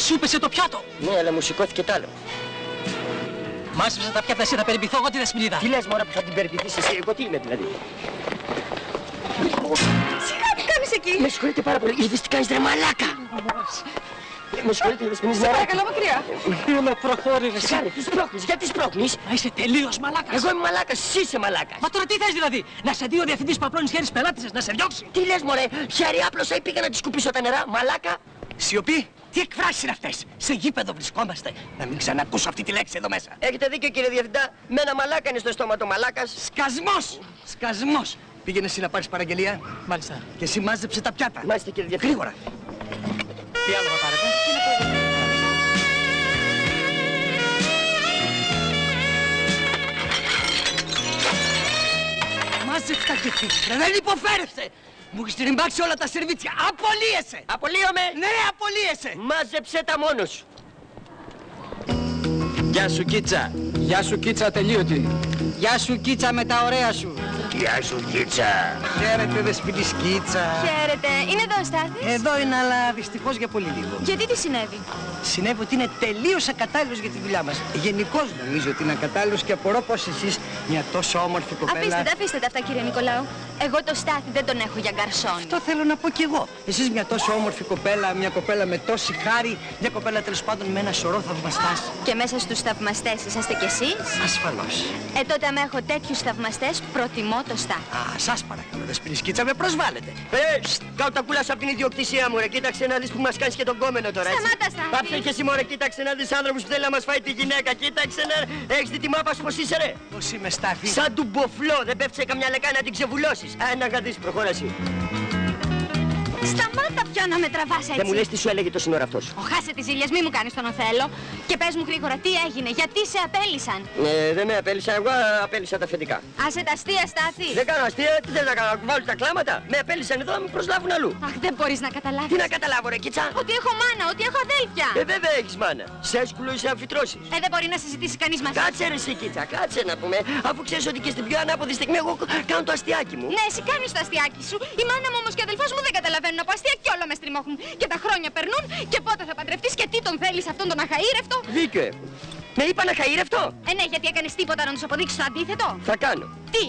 Σου πέσε το πιάτο. Ναι, αλλά μου σηκώθηκε τ' άλλο. Μάσεψα τα πιάτα εσύ να περιποιηθώ εγώ τη Δεσποινίδα. Τι λες μωρά που θα την περιποιηθείς εσύ, εγώ τι είμαι δηλαδή. Σιγά τι κάνεις εκεί. Με συγχωρείτε πάρα πολύ, είδες τι κάνεις ρε μαλάκα. Με συγχωρείτε Δεσποινίδα. Σε παρακαλώ μακριά. Με προχώρησε. Σιγά ρε, τι σπρώχνεις, γιατί σπρώχνεις. Μα είσαι τελείως μαλάκας. Εγώ είμαι μαλάκας, εσύ είσαι μαλάκας. Μα τώρα τι θες δηλαδή, να σε δει ο διευθυντής που απλώνεις χέρι πελάτησες, να σε διώξει. Τι λες μωρέ, χέρι άπλωσα ή πήγα να τη σκουπίσω τα νερά, μαλάκα. Σιωπή, τι εκφράσεις είναι αυτές. Σε γήπεδο βρισκόμαστε. Να μην ξανακούσω αυτή τη λέξη εδώ μέσα. Έχετε δίκιο κύριε Διευθυντά, με ένα μαλάκα είναι στο στόμα το μαλάκας. Σκασμός, σκασμός. Πήγαινε εσύ να πάρεις παραγγελία. Μάλιστα. Και εσύ μάζεψε τα πιάτα. Μάλιστα κύριε Διευθυντά. Γρήγορα. Τι άλλο θα πάρετε. Μάζεψε τα και φύγε. Δεν υποφέρεσαι. Μου έχεις τριμπάξει όλα τα σερβίτσια. Απολύεσαι. Απολύομαι. Ναι, απολύεσαι. Μάζεψε τα μόνος σου. Γεια σου Κίτσα. Γεια σου Κίτσα τελείωτη. Γεια σου Κίτσα με τα ωραία σου. Γεια σου Κίτσα. Χαίρετε δεσποινής Κίτσα. Χαίρετε. Είναι εδώ ο Στάθης. Εδώ είναι, αλλά δυστυχώς για πολύ λίγο. Γιατί τι συνέβη. Συνέβη ότι είναι τελείως ακατάλληλος για τη δουλειά μας. Γενικώς νομίζω ότι είναι ακατάλληλος και απορώ πως εσείς, μια τόσο όμορφη κοπέλα... Αφήστε τα αυτά κύριε Νικολάου. Εγώ το Στάθη δεν τον έχω για γκαρσόνι. Το θέλω να πω κι εγώ. Εσείς μια τόσο όμορφη κοπέλα, μια κοπέλα με τόση χάρη, μια κοπέλα τέλος πάντων με ένα σωρό θαυμαστάς. Και μέσα στους θαυμαστές είσαστε κι εσείς. Ασφαλώς. Τότε άμα έχω τέτοιους θαυμαστές προτιμώ το Στάθη. Α, σας παρακαλώ, δεσποινής Κίτσα, με προσβάλλετε. Κάτω τα κούλα από την ιδιοκτησία μου ρε, κοίταξε να δεις που μας κάνεις και τον κόμενο τώρα. Έτσι. Σταμάτα, Στάθη. Πάψε και εσύ μωρέ, κοίταξε να δεις άνθρωπος που θέλει να μας φάει τη γυναίκα. Κοίταξε να... Έχεις δει τη μάπα σου πως είσαι ρε. Πώς είμαι Στάθη. Σαν του μποφλό, δεν πέφτει σε καμιά λεκάνη να την ξεβουλώσεις. Να γαντήσεις, προχώρα εσύ. Σταμάτα πια να με τραβάς έτσι. Δεν μου λες τι σου έλεγε το σύνορο αυτός. Χάσε τις ζήλιες, μη μου κάνεις τον Οθέλο. Και πες μου γρήγορα τι έγινε, γιατί σε απέλησαν. Δεν με απέλησαν, εγώ απέλησα τα αφεντικά. Άσε τα αστεία Στάθη. Δεν κάνω αστεία, τι θες να κάνω, να κουβάλω τα κλάματα. Με απέλησαν εδώ να με προσλάβουν αλλού. Αχ, δεν μπορείς να καταλάβεις. Τι να καταλάβω ρε Κίτσα. Ότι έχω μάνα, ότι έχω αδέλφια. Βέβαια έχεις μάνα. Σε έσκουλο είσαι αμφιτρώσεις. Δεν μπορεί να συζητήσει κανείς μαζί. Κάτσε ρε εσύ Κίτσα, κάτσε να πούμε. Αφού ξέρεις ότι και στην πιο ανάποδη στιγμή εγώ κάνω το αστιάκι μου. Ναι, εσύ κάνεις το αστιάκι σου. Η μάνα μου όμως και ο αδελφός μου δεν καταλαβαίνουν από αστεία και όλο με στριμώχνουν. Και τα χρόνια περνούν και πότε θα παντρευτείς και τι τον θέλεις αυτόν τον αχαήρευτο. Δίκιο έχουν. Με είπα να χαΐρευτο. Ναι, γιατί έκανες τίποτα να τους αποδείξεις το αντίθετο. Θα κάνω. Τι,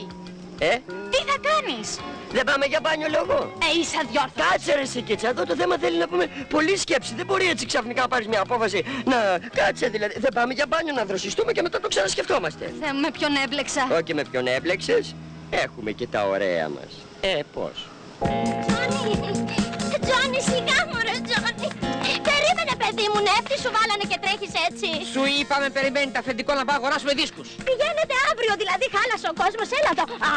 Ε, τι θα κάνεις. δεν πάμε για μπάνιο λέω εγώ. Είσαι αδιόρθωτος. Κάτσε ρε εσύ Κίτσα, εδώ το θέμα θέλει να πούμε πολλή σκέψη. Δεν μπορεί έτσι ξαφνικά να πάρεις μια απόφαση. Να κάτσε δηλαδή. Δεν πάμε για μπάνιο να δροσιστούμε και μετά το ξανασκεφτόμαστε. Θεέ μου, με ποιον έμπλεξα. Όχι με ποιον έμπλεξες. Έχουμε και τα ωραία μας. Πώς. Τζόνι, σιγά μου ρε Τζόνι. Περίμενε παιδί μου, νεύτη σου βάλανε και τρέχεις έτσι. Σου είπαμε περιμένει τα αφεντικό να πάω αγοράσουμε δίσκους. Πηγαίνετε αύριο, δηλαδή χάλασε ο κόσμος, έλα εδώ. Α,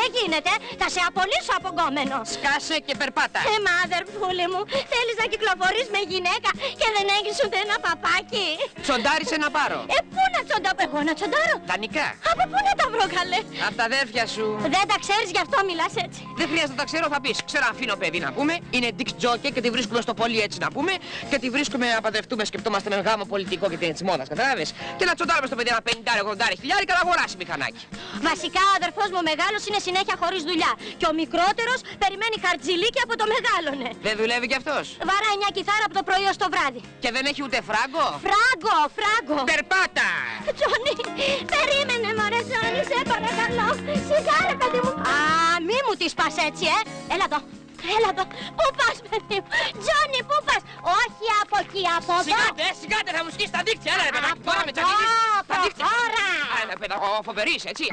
δεν γίνεται, θα σε απολύσω από γκόμενο. Σκάσε και περπάτα. Μα αδερφούλη μου, θέλεις να κυκλοφορείς με γυναίκα και δεν έχεις ούτε ένα παπάκι. Τσοντάρισε να πάρω. Πού να τσοντάρω, εγώ να τσοντάρω. Δανεικά. Από πού να τα βρω καλέ. Απ' τα αδέρφια σου. Δεν τα ξέρεις, γι' αυτό μιλάς έτσι. Δεν χρειάζεται να τα ξέρω, θα πεις. Ξέρω ένα φίνο παιδί να πούμε. Είναι Dix Jockey και τη βρίσκουμε στο πολύ έτσι να πούμε. Και τη βρίσκουμε να παντρευτούμε, σκεπτόμαστε με γάμο πολιτικό και την της μόδας, κατάλαβες. Και να τσοντάρουμε στο παιδί ένα 50-80 χιλιάρικα να αγοράσει μηχανάκι. Βασικά ο αδερφός μου ο μεγάλος είναι συνέχεια χωρίς δουλειά. Και ο μικρότερος περιμένει χαρτζηλίκι από το μεγάλωνε. Δεν δουλεύει κι αυτός. Βαράει μια κιθάρα από το πρωί ως το βράδυ. Και δεν έχει ούτε φράγκο. Φράγκο, φράγκο. Περπάτα. Τζόνι, περίμενε μωρέ Τζόνι, σε παρακαλώ. Σιγά ρε παιδί μου. Α, μη μου τη πας έτσι, Έλα εδώ. Έλα εδώ. Πού πας παιδί μου. Τζόνι, πού πας. Όχι από εκεί, από εδώ. Σιγάτε, σιγάτε, θα μου σκίσει τα δίκτυα. Έλα ρε παιδάκι, τώρα με τσακίζεις. Τα δίκτυα. Έλα παιδάκι, φοβερής, έτσι.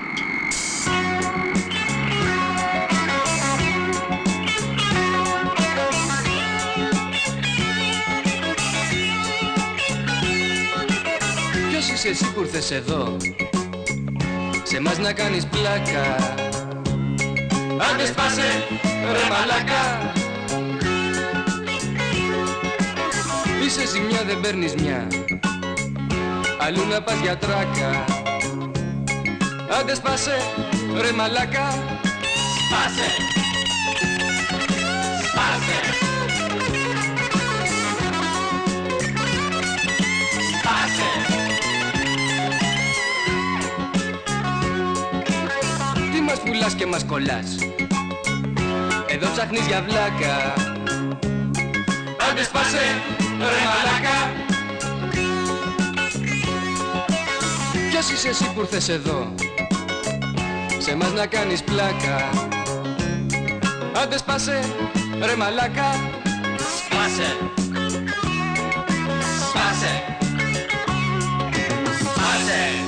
Ποιος είσαι εσύ που ήρθες εδώ, σε μας να κάνεις πλάκα. Άντε σπάσε ρε μαλάκα. Είσαι ζημιά δεν παίρνεις μια, αλλού να πας για τράκα. Άντε σπάσε ρε μαλάκα. Σπάσε. Σπάσε. Σπάσε. Τι μας πουλάς και μας κολλάς, εδώ ψάχνεις για βλάκα. Άντε σπάσε ρε μαλάκα. Ποιος είσαι εσύ που ήρθες εδώ σε μας να κάνεις πλάκα? Άντε σπάσε ρε μαλάκα. Σπάσε. Σπάσε. Σπάσε.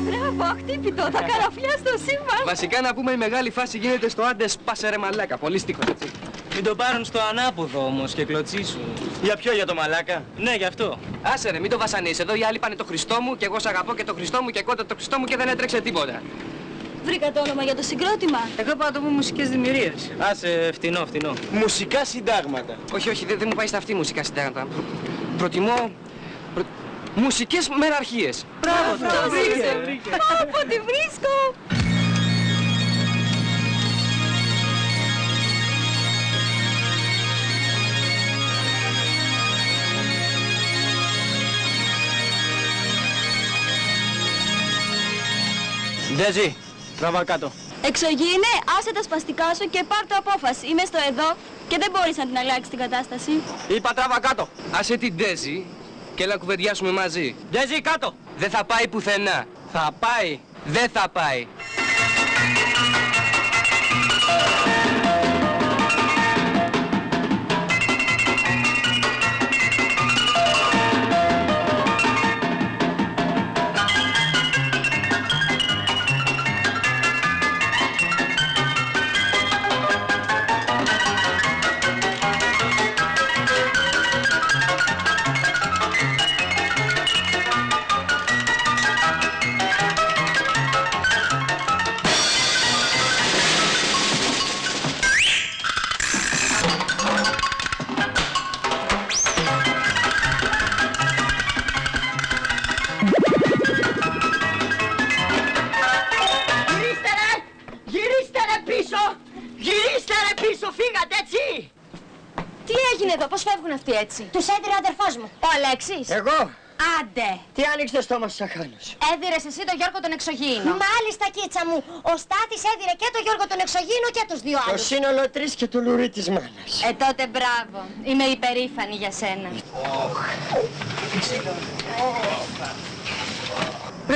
Μπράβο, αχτύπητο, τα καραφλιά στο σύμπαν. Βασικά να πούμε η μεγάλη φάση γίνεται στο άντε σπάσε ρε μαλάκα. Πολύ στίχος, έτσι. Μην το πάρουν στο ανάποδο όμως και κλωτσίσουν. Για ποιο, για το μαλάκα? Ναι, γι' αυτό. Άσε ρε, μην το βασανείς. Εδώ οι άλλοι πάνε το Χριστό μου και εγώ σ' αγαπώ και το Χριστό μου και εγώ το Χριστό μου και δεν έτρεξε τίποτα. Βρήκα το όνομα για το συγκρότημα. Εγώ πάω να το πω μουσικές δημιουργίες. Άσε, φτηνό, φτηνό. Μουσικά συντάγματα. Όχι, όχι, δεν μου πάει στα αυτή μουσικά συντάγματα. Προτιμώ... μουσικές μεραρχίες. Μπράβο, Το βρήκε. Από τη βρίσκω. Ντέζι, τραβά κάτω. Εξωγήινε, άσε τα σπαστικά σου και πάρ' το απόφαση. Είμαι στο εδώ και δεν μπορείς να την αλλάξεις την κατάσταση. Είπα τραβά κάτω. Άσε την Ντέζη και έλα κουβεντιάσουμε μαζί. Ντέζι, κάτω. Δεν θα πάει πουθενά. Θα πάει. Δεν θα πάει. Τι έγινε εδώ, πώς φεύγουν αυτοί έτσι? Τους έδιρε ο αδερφός μου, ο Αλέξης. Εγώ! Άντε. Τι άνοιξε το στόμα σου σαν χάνος? Έδιρες εσύ τον Γιώργο τον Εξωγήινο. Μάλιστα, κίτσα μου. Ο Στάθης έδιρε και τον Γιώργο τον Εξωγήινο και τους δύο Το άλλους. σύνολο 3 και το λουρί της μάνας. Τότε μπράβο. Είμαι υπερήφανη για σένα.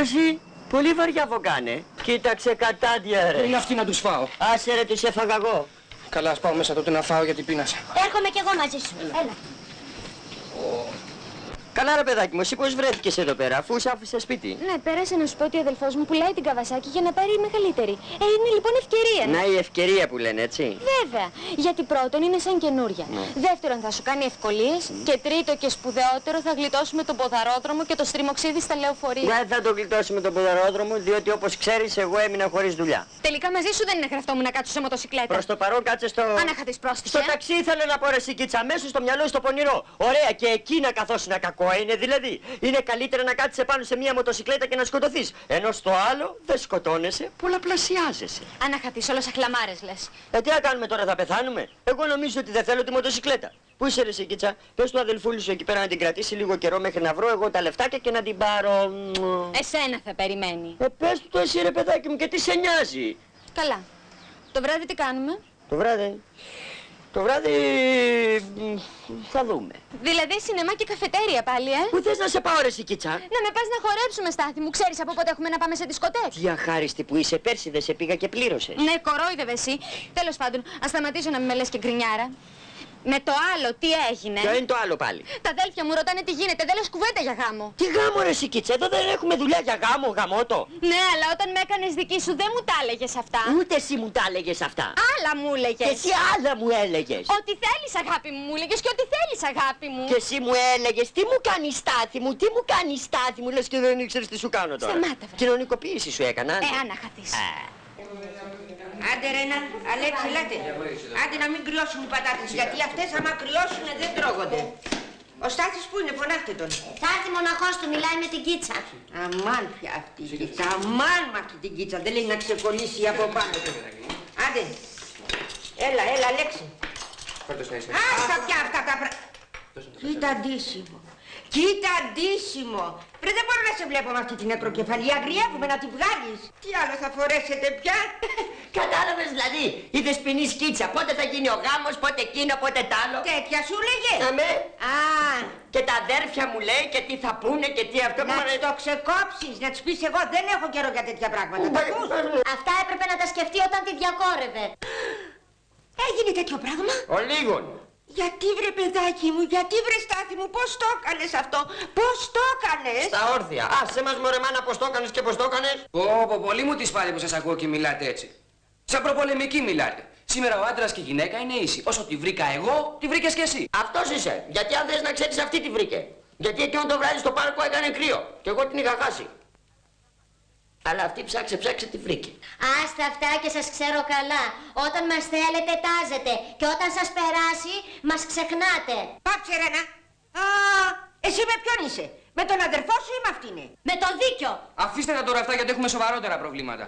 Εσύ, πολύ βαριά βογάνε. Κοίταξε κατάντια ρε. Είναι αυτοί να τους φάω. Άσε ρε, τους έφαγα εγώ. Καλά, ας πάω μέσα τότε να φάω γιατί πείνασα. Έρχομαι κι εγώ μαζί σου. Έλα. Καλά ρε παιδάκι μου, εσύ πώς βρέθηκες εδώ πέρα, αφού σ' άφησε σπίτι? Ναι, πέρασε να σου πω ότι ο αδελφός μου πουλάει την Καβασάκη για να πάρει η μεγαλύτερη. Είναι λοιπόν ευκαιρία. Να η ευκαιρία που λένε, έτσι. Βέβαια. Γιατί πρώτον είναι σαν καινούρια. Δεύτερον θα σου κάνει ευκολίες. Και τρίτο και σπουδαιότερο θα γλιτώσουμε τον ποδαρόδρομο και το στριμοξίδι στα λεωφορεία. Δεν θα το γλιτώσουμε τον ποδαρόδρομο, διότι όπως ξέρεις εγώ έμεινα χωρίς δουλειά. Τελικά μαζί σου δεν είναι γραφτόμουν να κάτσω σε μοτοσυκλέτα. Προς το παρόν κάτσε στο... Ανάχατης πρόστιχε. Στο ταξί ήθελε να πω ρε Σικίτσα, αμέσως στο μυαλό στο πονηρό. Ωραία, και εκεί να καθόσουν κακό είναι δηλαδή. Είναι καλύτερα να κάτσεις επάνω σε μία μοτοσυκλέτα και να σκοτωθείς. Ενώ στο άλλο δεν σκοτώνεσαι, πολλαπλασιάζεσαι. Ανάχατης, όλος αχλαμάρες λες. Τι να κάνουμε τώρα, θα πεθάνουμε? Εγώ νομίζω ότι δεν θέλω τη μοτοσυκλέτα. Πού είσαι ρε Σικίτσα, πες του αδελφούλη σου εκεί πέρα να την κρατήσει λίγο καιρό μέχρι να βρω εγώ τα λεφτάκια και να την πάρω. Εσένα θα περιμένει. Πες του το εσύ ρε παιδάκι μου, και τι σε νοιάζει? Καλά. Το βράδυ τι κάνουμε? Το βράδυ... Το βράδυ... θα δούμε. Δηλαδή σινεμά και καφετέρια πάλι, Πού θες να σε πάω ρε Σικίτσα? Να με πας να χορέψουμε, Στάθη μου. Ξέρεις από πότε έχουμε να πάμε σε δισκοτέκ? Τι αχάριστη που είσαι, πέρσι δεν σε πήγα και πλήρωσες. Ναι, κορόιδευε εσύ. Τέλος πάντων, ας σταματήσω να με λες και γκρινιάρα. Με το άλλο, τι έγινε? Ποιο είναι το άλλο πάλι? Τα αδέλφια μου ρωτάνε τι γίνεται, δεν λες κουβέντα για γάμο. Τι γάμο ρε Σικίτσα, εδώ δεν έχουμε δουλειά για γάμο, γαμότο. Ναι, αλλά όταν με έκανες δική σου δεν μου τα έλεγες αυτά. Ούτε εσύ μου τα έλεγες αυτά. Άλλα μου έλεγες. Και εσύ άλλα μου έλεγες. Ό,τι θέλεις αγάπη μου, μου έλεγες και ό,τι θέλεις αγάπη μου. Και εσύ μου έλεγες τι μου κάνει Στάθη μου, τι μου κάνει Στάθη μου, λες και δεν ήξερες τι σου κάνω τώρα. Σταμάτα, βρε. Κοινωνικοποίηση σου έκανα. Άννα χαθείς. Άντε ρε, Αλέξη, λέτε. Άντε να μην κρυώσουν οι πατάτες, γιατί αυτές άμα κρυώσουν δεν τρώγονται. Ο Στάθης που είναι, φωνάχτε τον. Θα έρθει μοναχός του, μιλάει με την κίτσα. Αμάν πια αυτή η κίτσα, αμάν με αυτή την κίτσα, δεν λέει να ξεκολλήσει από πάνω του. Άντε, έλα, Αλέξη. Άστα πια αυτά τα πράγματα. Κοίτα αντίσιμο. Κοίτα αντίσημο. Βρε, δεν μπορώ να σε βλέπω με αυτή την ακροκεφαλή. Αγριεύουμε να τη βγάλεις. Τι άλλο θα φορέσετε πια? Κατάλαβες δηλαδή, η δεσποινή σκίτσα. Πότε θα γίνει ο γάμος, πότε εκείνο, πότε τ' άλλο. Τέτοια σου λέγε. Αμέ. Α, Και τα αδέρφια μου λέει και τι θα πούνε και τι αυτό που να τους το ξεκόψεις, να τους πεις εγώ δεν έχω καιρό για τέτοια πράγματα. Τα ακούς? Αυτά έπρεπε να τα σκεφτεί όταν τη διακόρευε. Έγινε τέτοιο πράγμα? Ο λίγων. Γιατί βρε παιδάκι μου, γιατί βρε Στάθη μου, πώς το έκανες αυτό, πώς το έκανες? Στα όρθια. Άσε μας μωρέ μάνα πως το έκανες και πως το έκανες. Πω, πολύ μου τη πάλι που σας ακούω και μιλάτε έτσι. Σαν προπολεμικοί μιλάτε. Σήμερα ο άντρας και η γυναίκα είναι ίσοι. Όσο τη βρήκα εγώ, τη βρήκες κι εσύ. Αυτός είσαι. Γιατί αν θες να ξέρεις αυτή τη βρήκε. Γιατί εκείνο το βράδυ στο πάρκο έκανε κρύο. Και εγώ την είχα χάσει. Αλλά αυτή ψάξε τη βρήκε. Άστα αυτά και σας ξέρω καλά. Όταν μας θέλετε τάζετε και όταν σας περάσει μας ξεχνάτε. Πάψε Ρένα. Α, εσύ με ποιον είσαι, με τον αδερφό σου ή με αυτήν? Με το δίκιο. Αφήστε τα τώρα αυτά γιατί έχουμε σοβαρότερα προβλήματα.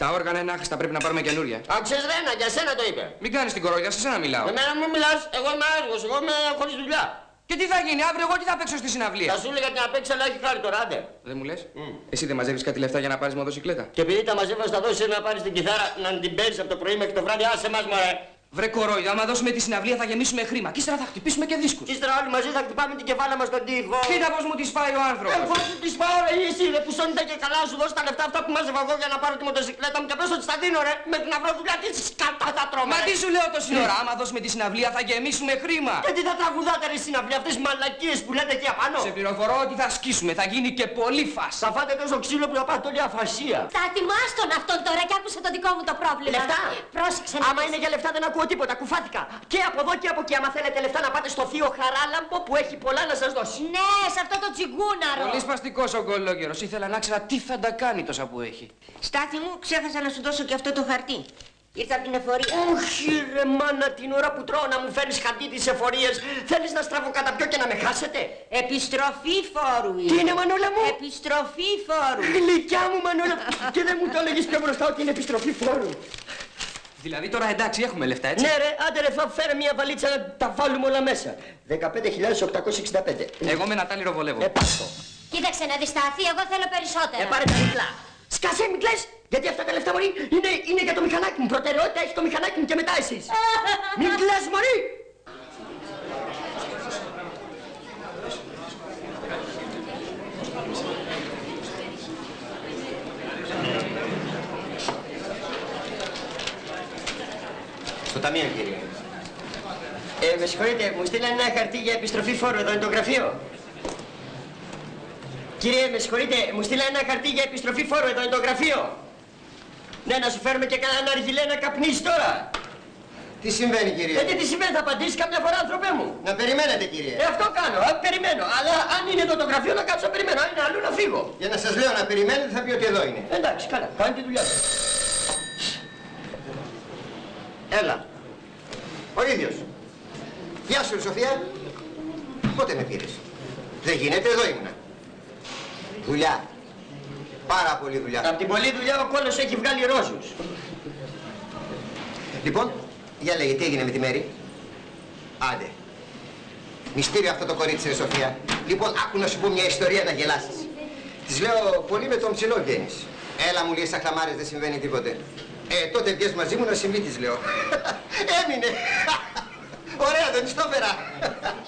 Τα όργανα είναι άχρηστα, πρέπει να πάρουμε καινούρια. Άξες Ρένα, για σένα το είπε. Μην κάνεις την κορόιδα, σε σένα μιλάω. Εμένα μου μιλάς, εγώ είμαι άργος, εγώ είμαι χωρίς δουλειά. Και τι θα γίνει, αύριο εγώ τι θα παίξω στη συναυλία. Θα σου έλεγα την απέξα, αλλά έχει χάρη τώρα, άντε. Δεν μου λες. Εσύ δεν μαζεύεις κάτι λεφτά για να πάρεις μοτοσυκλέτα. Και επειδή τα μαζεύω, θα δώσεις να πάρεις την κιθάρα να την παίζεις από το πρωί μέχρι το βράδυ, άσε μας μωρέ. Βρε κορόιδα, άμα δώσουμε τη συναυλία θα γεμίσουμε χρήμα. Και ύστερα θα χτυπήσουμε και δίσκους. Και ύστερα όλοι μαζί θα χτυπάμε την κεφάλα μας στον τοίχο. Κοίτα πως μου τη φάει ο άνθρωπος. Πώς σου τις πάω ρε εσύ ρε που σώνεται και καλά σου δώσει τα λεφτά αυτά που μάζευα εγώ για να πάρω τη μοτοσυκλέτα μου και πες ότι στα δίνω ρε μέχρι να βρω δουλειά τι σκατά θα τρώμε. Μα ρε. τι σου λέω τόση ώρα, άμα δώσουμε τη συναυλία θα γεμίσουμε χρήμα. Και τι θα τραγουδάτε ρε συναυλία αυτές τις μαλακίες που λέτε εκεί απάνω. Σε πληροφορώ ότι θα σκίσουμε, θα γίνει και πολύ φας. Θα φάτε τόσο ξύλο που θα πάτε όλη αφασία. Θα τιμάς τον αυτόν τώρα και άκουσε το δικό μου το πρόβλημα. Λεφτά. Πρόσεξε να Άμα δεις. είναι για λεφτά δεν ακούω τίποτα, κουφάθηκα. Και από εδώ και από εκεί, άμα θέλετε λεφτά να πάτε στο θείο Χαράλαμπο που έχει πολλά να σας δώσει. Ναι, σε αυτό το τσιγκούναρο. Πολύ σπαστικός ο γκολόγερος, ήθελα να ξέρω τι θα τα κάνει τόσα που έχει. Στάθη μου, ξέχασα να σου δώσω και αυτό το χαρτί. Ήρθα από την εφορία. Όχι ρε μάνα, την ώρα που τρώω να μου φέρεις χαρτί τις εφορίες. Θέλεις να στραβοκαταπιώ και να με χάσετε. Επιστροφή φόρου Τι είναι Μανούλα μου? Επιστροφή φόρου. Γλυκιά μου Μανούλα. Και δεν μου το έλεγες πιο μπροστά ότι είναι επιστροφή φόρου. Δηλαδή τώρα εντάξει έχουμε λεφτά έτσι. Ναι ρε, άντε ρε, θα φέρε μια βαλίτσα να τα βάλουμε όλα μέσα. 15.865. Εγώ με Νατάλη ροβολεύω. Πάστο. Κοίταξε να δεις Στάθη, εγώ θέλω περισσότερα. Πάρε τα διπλά. Σκάσε, μην κλαις, γιατί αυτά τα λεφτά μωρή είναι για το μηχανάκι μου. Προτεραιότητα έχει το μηχανάκι μου και μετά εσείς. Μην κλαις μωρή. Στο ταμείο, κύριε. Με συγχωρείτε, μου στείλανε ένα χαρτί για επιστροφή φόρου. Εδώ είναι το γραφείο. Κύριε, με συγχωρείτε, μου στείλανε ένα χαρτί για επιστροφή φόρου. Εδώ είναι το γραφείο. Ναι, να σου φέρουμε και κανένα αργυλέ να καπνίσεις τώρα. Τι συμβαίνει, κύριε? Τι συμβαίνει, θα απαντήσεις κάποια φορά, άνθρωπέ μου. Να περιμένετε, κύριε. Αυτό κάνω, περιμένω. Αλλά αν είναι εδώ το γραφείο, να κάτσω να περιμένω. Αν είναι αλλού, να φύγω. Για να σας λέω να περιμένετε, θα πει ότι εδώ είναι. Εντάξει, καλά, κάνει τη δουλειά σου. Έλα. Ο ίδιος. Γεια σου, Σοφία. Πότε με πήρες? Δεν γίνεται, εδώ ήμουνα. Δουλειά. Πάρα πολύ δουλειά. Από την πολλή δουλειά ο κόλλος έχει βγάλει ρόζους. Λοιπόν, για λέγε, τι έγινε με τη Μέρη? Άντε. Μυστήριο αυτό το κορίτσι, ρε Σοφία. Λοιπόν, άκου να σου πω μια ιστορία να γελάσεις. Της λέω, πολύ με τον ψηλό βγαίνεις. Έλα μου λέει, στα χλαμάρες δεν συμβαίνει τίποτε. Τότε βγες μαζί μου να συμβεί, της λέω. Έμεινε. Ωραία, δεν της το έφερα.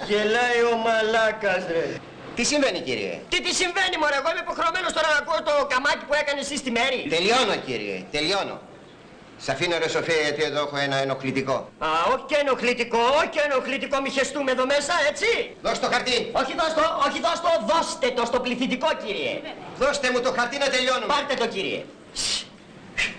Γελάει ο μαλάκας, ρε. Τι συμβαίνει, κύριε? Τι συμβαίνει, μωρέ, εγώ είμαι υποχρεωμένος τώρα να ακούω το καμάκι που έκανε εσύ στη Μέρη. Τελειώνω, κύριε, τελειώνω. Σ' αφήνω, ρε Σοφία, γιατί εδώ έχω ένα ενοχλητικό. Α, όχι και ενοχλητικό, όχι και ενοχλητικό, μη χεστούμε εδώ μέσα, έτσι. Δώσ' το χαρτί. Όχι δώσ' το, δώστε το στο πληθυντικό, κύριε. Δώστε μου το χαρτί να τελειώνουμε. Πάρτε το, κύριε.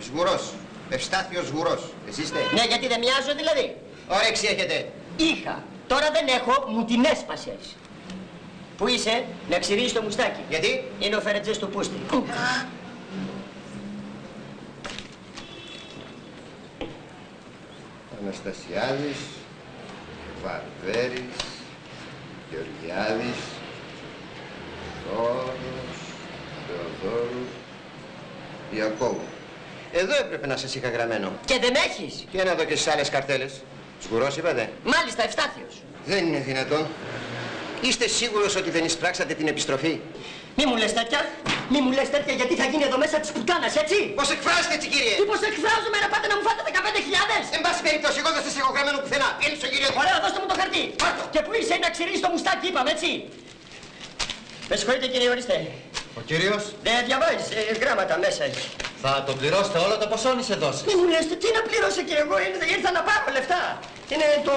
Σγουρός. Ευστάθιος σγουρός. Εσείς είστε? Ναι, γιατί δεν μοιάζω δηλαδή. Όρεξη έχετε. Είχα. Τώρα δεν έχω, μου την έσπασες. Πού είσαι, να ξυρίσεις το μουστάκι. Γιατί? Είναι ο Φερετζές του Πούστη. Αναστασιάδης, Βαρβέρης, Γεωργιάδης, Θόδωρος, Θεοδόρου, Ιακώβου. Εδώ έπρεπε να σας είχα γραμμένο. Και δεν έχεις. Και να δω και στις άλλες καρτέλες. Σγουρός είπατε? Μάλιστα, Ευστάθιος. Δεν είναι δυνατόν. Είστε σίγουρος ότι δεν εισπράξατε την επιστροφή? Μη μου λες τέτοια, μη μου λες τέτοια γιατί θα γίνει εδώ μέσα της πουτάνας, έτσι. Πώς εκφράζετε έτσι, κύριε? Τι πως εκφράζομαι, να πάτε να μου φάτε 15.000. Εν πάση περιπτώσει, εγώ δεν σας έχω γραμμένο πουθενά. Έλειψε, κύριε. Ωραία, δώστε μου το χαρτί. Πάρτο. Και που είσαι να ξυρίσει το μουστάκι, είπαμε, έτσι. Με συγχωρείτε, κύριε, ορίστε. Ο κύριος Δεν διαβάζεις, γράμματα μέσα έχει. θα το πληρώσετε όλο το ποσό ή σε δώσει. Μη μου λες, τι να πληρώσω, κύριε, εγώ ήρθα να πάρω λεφτά. Είναι το...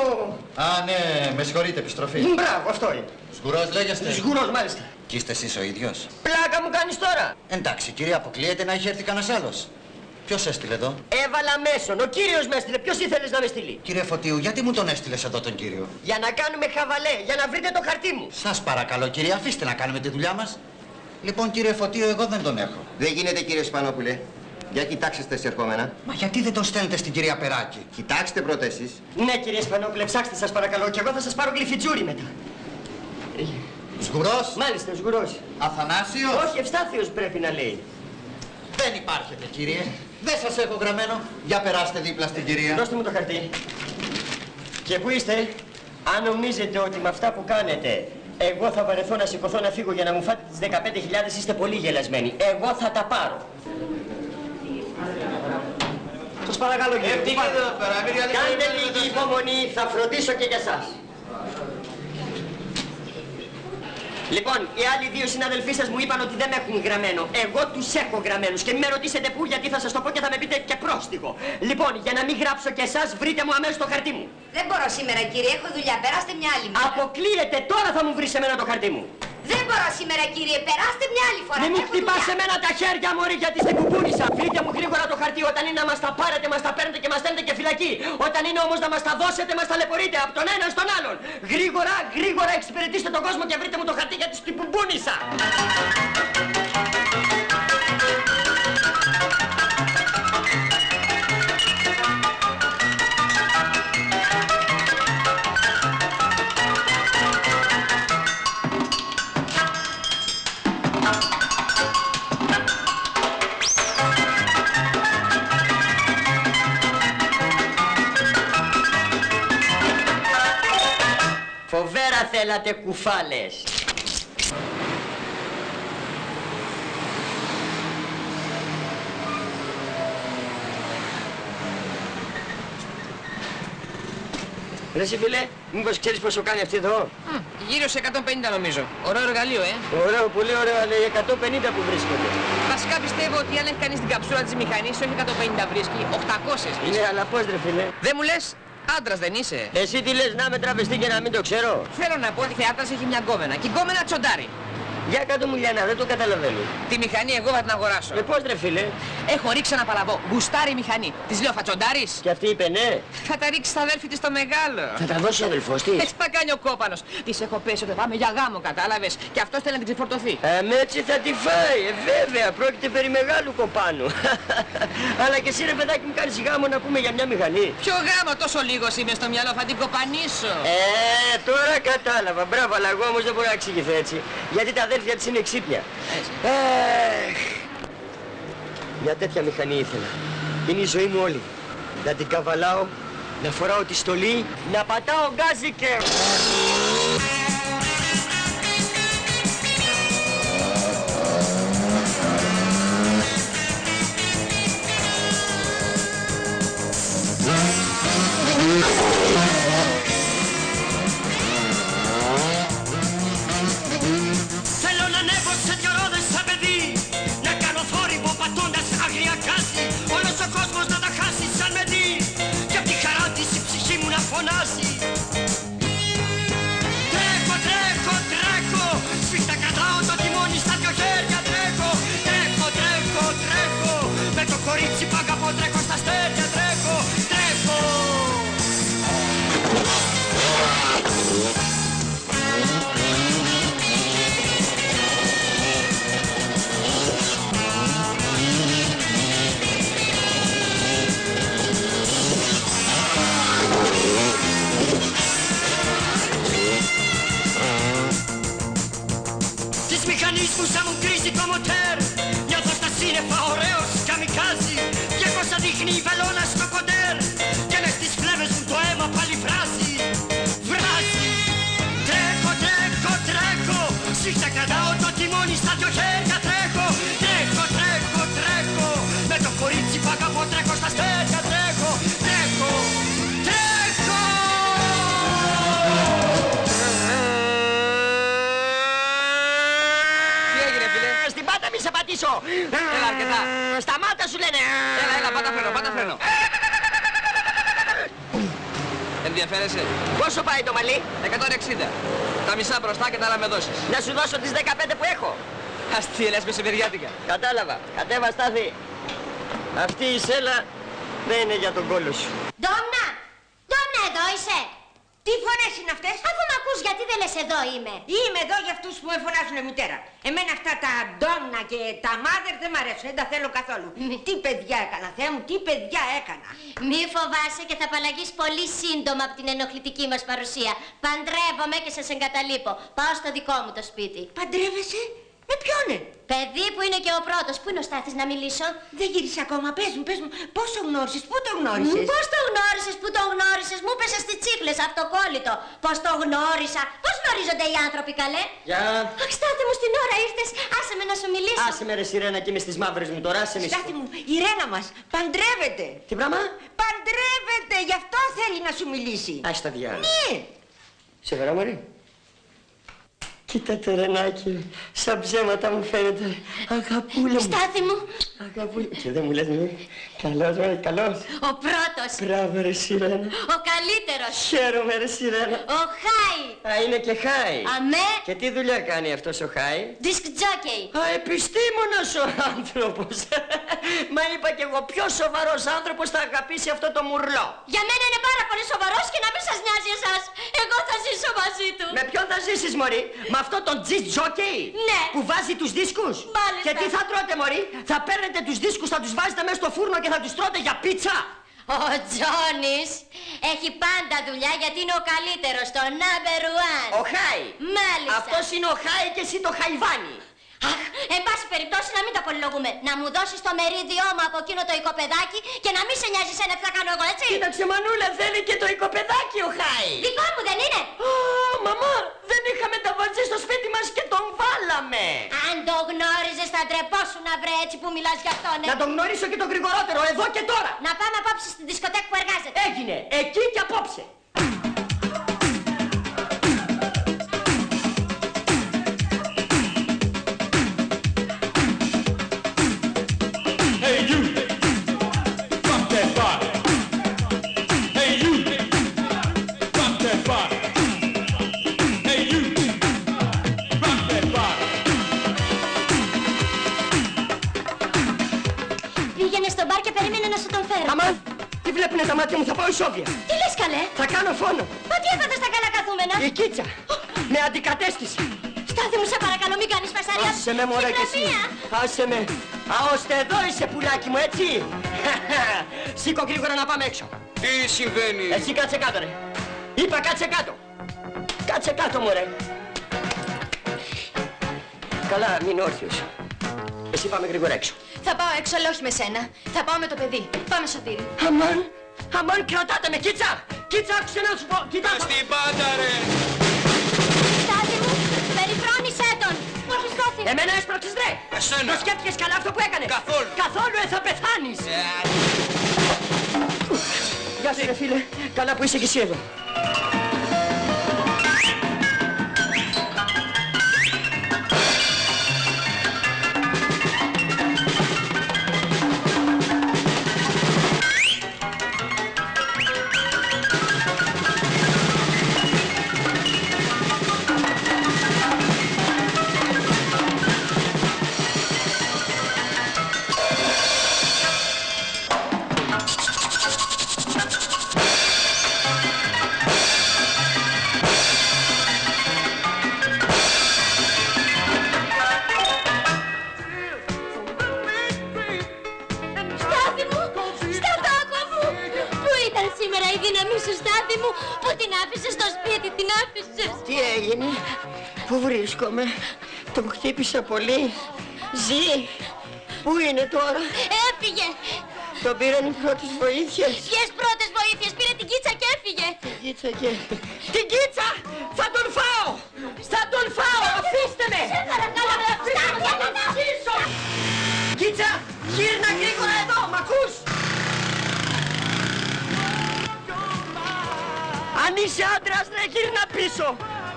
Α, ναι, με συγχωρείτε, επιστροφή. Μπράβο, αυτό είναι. Σγουρός λέγεστε. Σγουρός, μάλιστα. Κι είστε εσείς ο ίδιος. Πλάκα μου κάνεις τώρα. Εντάξει, κύριε, αποκλείεται να έχει έρθει κανένας άλλος. Ποιος έστειλε εδώ? Έβαλα μέσον, ο κύριος με έστειλε. Ποιος ήθελες να με στείλει? Κύριε Φωτίου, γιατί μου τον έστειλες εδώ τον κύριο? Για να κάνουμε χαβαλέ, για να βρείτε το χαρτί μου. Σας παρακαλώ, κύριε, αφήστε να κάνουμε τη δουλειά μας. Λοιπόν, κύριε Φωτίου, εγώ δεν τον έχω. Δεν γίνεται, κύριε Σπανόπουλε. Για κοιτάξτε τα εισερχόμενα. Μα γιατί δεν τον στέλνετε στην κυρία Περάκη? Κοιτάξτε πρώτα εσείς. Ναι, κύριε Σπανόπουλε, ψάξτε σας παρακαλώ και εγώ θα σας πάρω γλυφιτζούρι μετά. Σγουρός. Μάλιστα, σγουρός. Αθανάσιος. Όχι, Ευστάθιος πρέπει να λέει. Δεν υπάρχετε, κύριε. Δεν σας έχω γραμμένο. Για περάστε δίπλα στην κυρία. Δώστε μου το χαρτί. Και πού είστε? Αν νομίζετε ότι με αυτά που κάνετε εγώ θα βαρεθώ να σηκωθώ να φύγω για να μου φάτε τις 15.000, είστε πολύ γελασμένοι. Εγώ θα τα πάρω. Σας παρακαλώ, κύριε. Κάντε λίγη υπομονή, θα φροντίσω και για σας. Λοιπόν, οι άλλοι δύο συναδελφοί σας μου είπαν ότι δεν με έχουν γραμμένο. Εγώ τους έχω γραμμένους και μην με ρωτήσετε πού, γιατί θα σας το πω και θα με πείτε και πρόστιχο. Λοιπόν, για να μην γράψω και εσάς, βρείτε μου αμέσως το χαρτί μου. Δεν μπορώ σήμερα, κύριε, έχω δουλειά. Περάστε μια άλλη μέρα. Αποκλείεται, τώρα θα μου βρεις εμένα το χαρτί μου. Δεν μπορώ σήμερα, κύριε, περάστε μια άλλη φορά. Μην μου Έχω χτυπάς δουλειά. εμένα τα χέρια, μωρή, γιατί στην κουπούνισα. Βρείτε μου γρήγορα το χαρτί. Όταν είναι να μας τα πάρετε, μας τα παίρνετε και μας στέλνετε και φυλακή. Όταν είναι όμως να μας τα δώσετε, μας ταλαιπωρείτε από τον έναν στον άλλον. Γρήγορα, γρήγορα εξυπηρετήστε τον κόσμο και βρείτε μου το χαρτί γιατί στην κουπούνισα. Φοβέρα θέλατε, κουφάλες. Ρε εσύ φίλε, μήπως ξέρεις πόσο κάνει αυτή εδώ? Γύρω σε 150 νομίζω. Ωραίο εργαλείο, Ωραίο, πολύ ωραίο, αλλά οι 150 που βρίσκονται. Βασικά πιστεύω ότι αν έχει κανείς την καψούρα της μηχανής, όχι 150 βρίσκει, 800 βρίσκει. Ναι, αλλά πώς ρε φίλε? Δεν μου λες, άντρας δεν είσαι? Εσύ τι λες, να είμαι τραβεστή και να μην το ξέρω? Θέλω να πω ότι θεάτρας έχει μια γκόμενα και η γκόμενα τσοντάρει. Για κάτω μου Λιανά, δεν το καταλαβαίνω. Τη μηχανή εγώ θα την αγοράσω. Πώς ρε φίλε? Έχω ρίξει ένα παλαβό. Γουστάρει η μηχανή. Της λέω θα τσοντάρεις? Και αυτή είπε ναι. Θα τα ρίξει στα αδέλφη της στο μεγάλο. Θα τα δώσει ο αδελφός της. Έτσι θα κάνει ο κόπανος. Της έχω πέσει ότι πάμε για γάμο, κατάλαβες. Και αυτός θέλει να την ξεφορτωθεί. Έτσι θα τη φάει, βέβαια, πρόκειται περί μεγάλου κοπάνου. Αλλά και εσύ ρε παιδάκι μου κάνεις γάμο να πούμε για μια μηχανή. Ποιο γάμο, τόσο λίγος είμαι στο μυαλό, θα την κοπανίσω. Τώρα κατάλαβα, μπράβο, αλλά εγώ όμως δεν μπορώ να εξηγηθώ έτσι. Γιατί τα αδέλφια της είναι ξύπνια. Μια τέτοια μηχανή ήθελα. Είναι η ζωή μου όλη. Να την καβαλάω, να φοράω τη στολή, να πατάω γκάζι και... Θέλω να ανέβω σε δυο ρόδες σαν παιδί, να κάνω θόρυβο πατώντας αγρία κάση, όλος ο κόσμος να τα χάσει σαν με δει, και απ' τη χαρά της η ψυχή μου να φωνάζει. Τρέχω, τρέχω, τρέχω, σφίχτα κρατάω το τιμόνι στα δυο χέρια. Τρέχω, τρέχω, τρέχω, τρέχω, με το κορίτσι που αγαπώ τρέχω στα αστέρια. Τρέχω, τρέχω. Της μηχανής μου σαν μου κρίζει το μοτέρ, νιώθω στα σύννεφα ωραίος καμικάζι, και πως θα δείχνει η βελόνα στο κοντέρ, και μες στις φλέβες μου το αίμα πάλι βράζει. Βράζει. Τρέχω, τρέχω, στα δυο χέρια τρέχω. Τρέχω, τρέχω, τρέχω. Με το κορίτσι που αγαπώ τρέχω στα αστέρια. Τρέχω, τρέχω, τρέχω. Τι έγινε, φίλε? Στην πάτα μη σε πατήσω. Έλα, αρκετά. Σταμάτα σου λένε. Έλα, πάτα φρένο, πάτα φρένο. Ενδιαφέρεσαι? Πόσο πάει το μαλλί? 160. Τα μισά μπροστά και τα άλλα με δώσεις. Να σου δώσω τις 15 που έχω. Αστεία, λες μεσημεριάτικα. Κατάλαβα. Κατέβα, Στάθη. Αυτή η σέλα δεν είναι για τον κόλο σου. Ντόμνα! Ντόμνα, εδώ είσαι! Τι φωνές είναι αυτές? Αφού μ' ακούς, γιατί δεν λες εδώ είμαι? Είμαι εδώ για αυτούς που με φωνάζουν μητέρα. Εμένα αυτά τα ντόμνα και τα μάδερ δεν μ' αρέσουν, δεν τα θέλω καθόλου. Τι παιδιά έκανα, Θεέ μου, τι παιδιά έκανα. Μη φοβάσαι και θα απαλλαγείς πολύ σύντομα από την ενοχλητική μας παρουσία. Παντρεύομαι και σας εγκαταλείπω. Πάω στο δικό μου το σπίτι. Παντρεύεσαι? Με ποιόνε? Παιδί που είναι και ο πρώτος. Πού είναι ο Στάθης να μιλήσω? Δεν γύρισε ακόμα, πες μου, πώς το γνώρισες, πού το γνώρισες? Πώς το γνώρισες, πού το γνώρισες? Μου πέσε στις τσίχλες αυτοκόλλητο. Πώς το γνώρισα? Πώς γνωρίζονται οι άνθρωποι, καλέ? Γεια. Αχ, Στάθη μου, στην ώρα ήρθες. Άσε με να σου μιλήσω. Άσε με ρε σιρένα και είμαι στις μαύρες μου τώρα, άσε με. Στάθη μου, η Ρένα μας παντρεύεται. Τι πράγμα? Παντρεύεται, γι' αυτό θέλει να σου μιλήσει. Άχι τα διάλα. Ναι. Σοβαρά, μωρή. Κοίτα το Ρενάκι, σαν ψέματα μου φαίνεται. Αγαπούλα μου. Στάθη μου, Αγαπούλα. Και δεν μου λες μωρή. Καλός, μωρή, καλός. ο πρώτος, Μπράβο ρε σιρένα. ο καλύτερος, Χαίρομαι ρε σιρένα. ο Χάι. Α, είναι και Χάι. Αμέ, Και τι δουλειά κάνει αυτός ο Χάι? δισκ τζόκεϊ. Α, επιστήμονας ο άνθρωπος. Μα είπα κι εγώ, ποιος σοβαρός άνθρωπος θα αγαπήσει αυτό το μουρλό? Για μένα είναι πάρα πολύ σοβαρός και να μην σας νοιάζει εσάς. Εγώ θα ζήσω μαζί του. Με ποιον θα ζήσεις, μωρή? Με αυτό τον disc jockey? Ναι. Που βάζει τους δίσκους? Μάλιστα. Και τι θα τρώτε, μωρή? Θα παίρνετε τους δίσκους, θα τους βάζετε μέσα στο φούρνο και θα τους τρώτε για πίτσα? Ο Τζόνις έχει πάντα δουλειά γιατί είναι ο καλύτερος, το number one. Ο Χάι. Μάλιστα. Αυτός είναι ο Χάι και εσύ το Χαϊβάνι. Αχ, εν πάση περιπτώσει να μην το πολυλογούμε. Να μου δώσεις το μερίδιό μου από εκείνο το οικοπεδάκι και να μην σε νοιάζει εσένα τι θα κάνω εγώ, έτσι. Κοίταξε, μανούλα, θέλει και το οικοπεδάκι ο Χάι. Δικό μου δεν είναι. Α, μαμά, δεν είχαμε τα βατζή στο σπίτι μας και τον βάλαμε. Αν το γνώριζες θα ντρεπόσουν να βρε έτσι που μιλάς γι' αυτόν. Να τον γνωρίσω και τον γρηγορότερο, εδώ και τώρα. Να πάμε απόψε στην δισκοτέκ που εργάζεται. Έγινε, εκεί και απόψε. Hey you, rock that body. Hey you, rock that body. Hey you, rock that body. Πήγαινε στο μπαρ και περίμενε να σου τον φέρω. Αμάν, τι βλέπουνε τα μάτια μου, θα πάω ισόβια. Τι λες καλέ? Θα κάνω φόνο. Μα τι έπαθες στα καλά καθούμενα? Η κίτσα με αντικατέστησε. Στάθη μου, σε παρακαλώ, μην κάνεις φασαρία. Άσε με, μωρέ, κι εσύ. Άσε με. Α, ώστε εδώ είσαι, πουλάκι μου, έτσι. Σήκω γρήγορα να πάμε έξω. Τι συμβαίνει? Εσύ κάτσε κάτω, ρε. Είπα κάτσε κάτω. Κάτσε κάτω, μωρέ. Καλά, μην όρθιος. Εσύ πάμε γρήγορα έξω. Θα πάω έξω, αλλά όχι με σένα. Θα πάω με το παιδί. Πάμε, Σωτήρη. Αμάν, αμάν, κρατάτε με, κίτσα. Κίτσα, άκουσε να σου πω. Κοίτα. Στην πάντα ρε! Στάθη μου, περιφρόνησέ τον. Όχι, Στάθη. Εμένα έσπρωξες, ρε. Εσένα. Το σκέφτηκες καλά αυτό που έκανε? Καθόλου. Καθόλου, θα πεθάνεις. Γεια σου, ρε φίλε. Καλά που είσαι κι εσύ εδώ. Στάθη μου, Σταθάκο μου. Πού ήταν σήμερα η δύναμη σου, Στάθη μου? Πού την άφησες στο σπίτι, την άφησες? Τι έγινε, πού βρίσκομαι, τον χτύπησα πολύ, ζει, πού είναι τώρα, Έφυγε. τον πήραν οι πρώτες βοήθειες. Ποιες πρώτες βοήθειες? Πήρε την κίτσα και έφυγε. Κίτσα και... Την κίτσα! Θα τον φάω! Θα τον φάω! Αφήστε με! Σε παρακαλώ, Στάθη Γύρνα γρήγορα εδώ, μ' ακούς? Αν είσαι άντρας, ρε, γύρνα πίσω.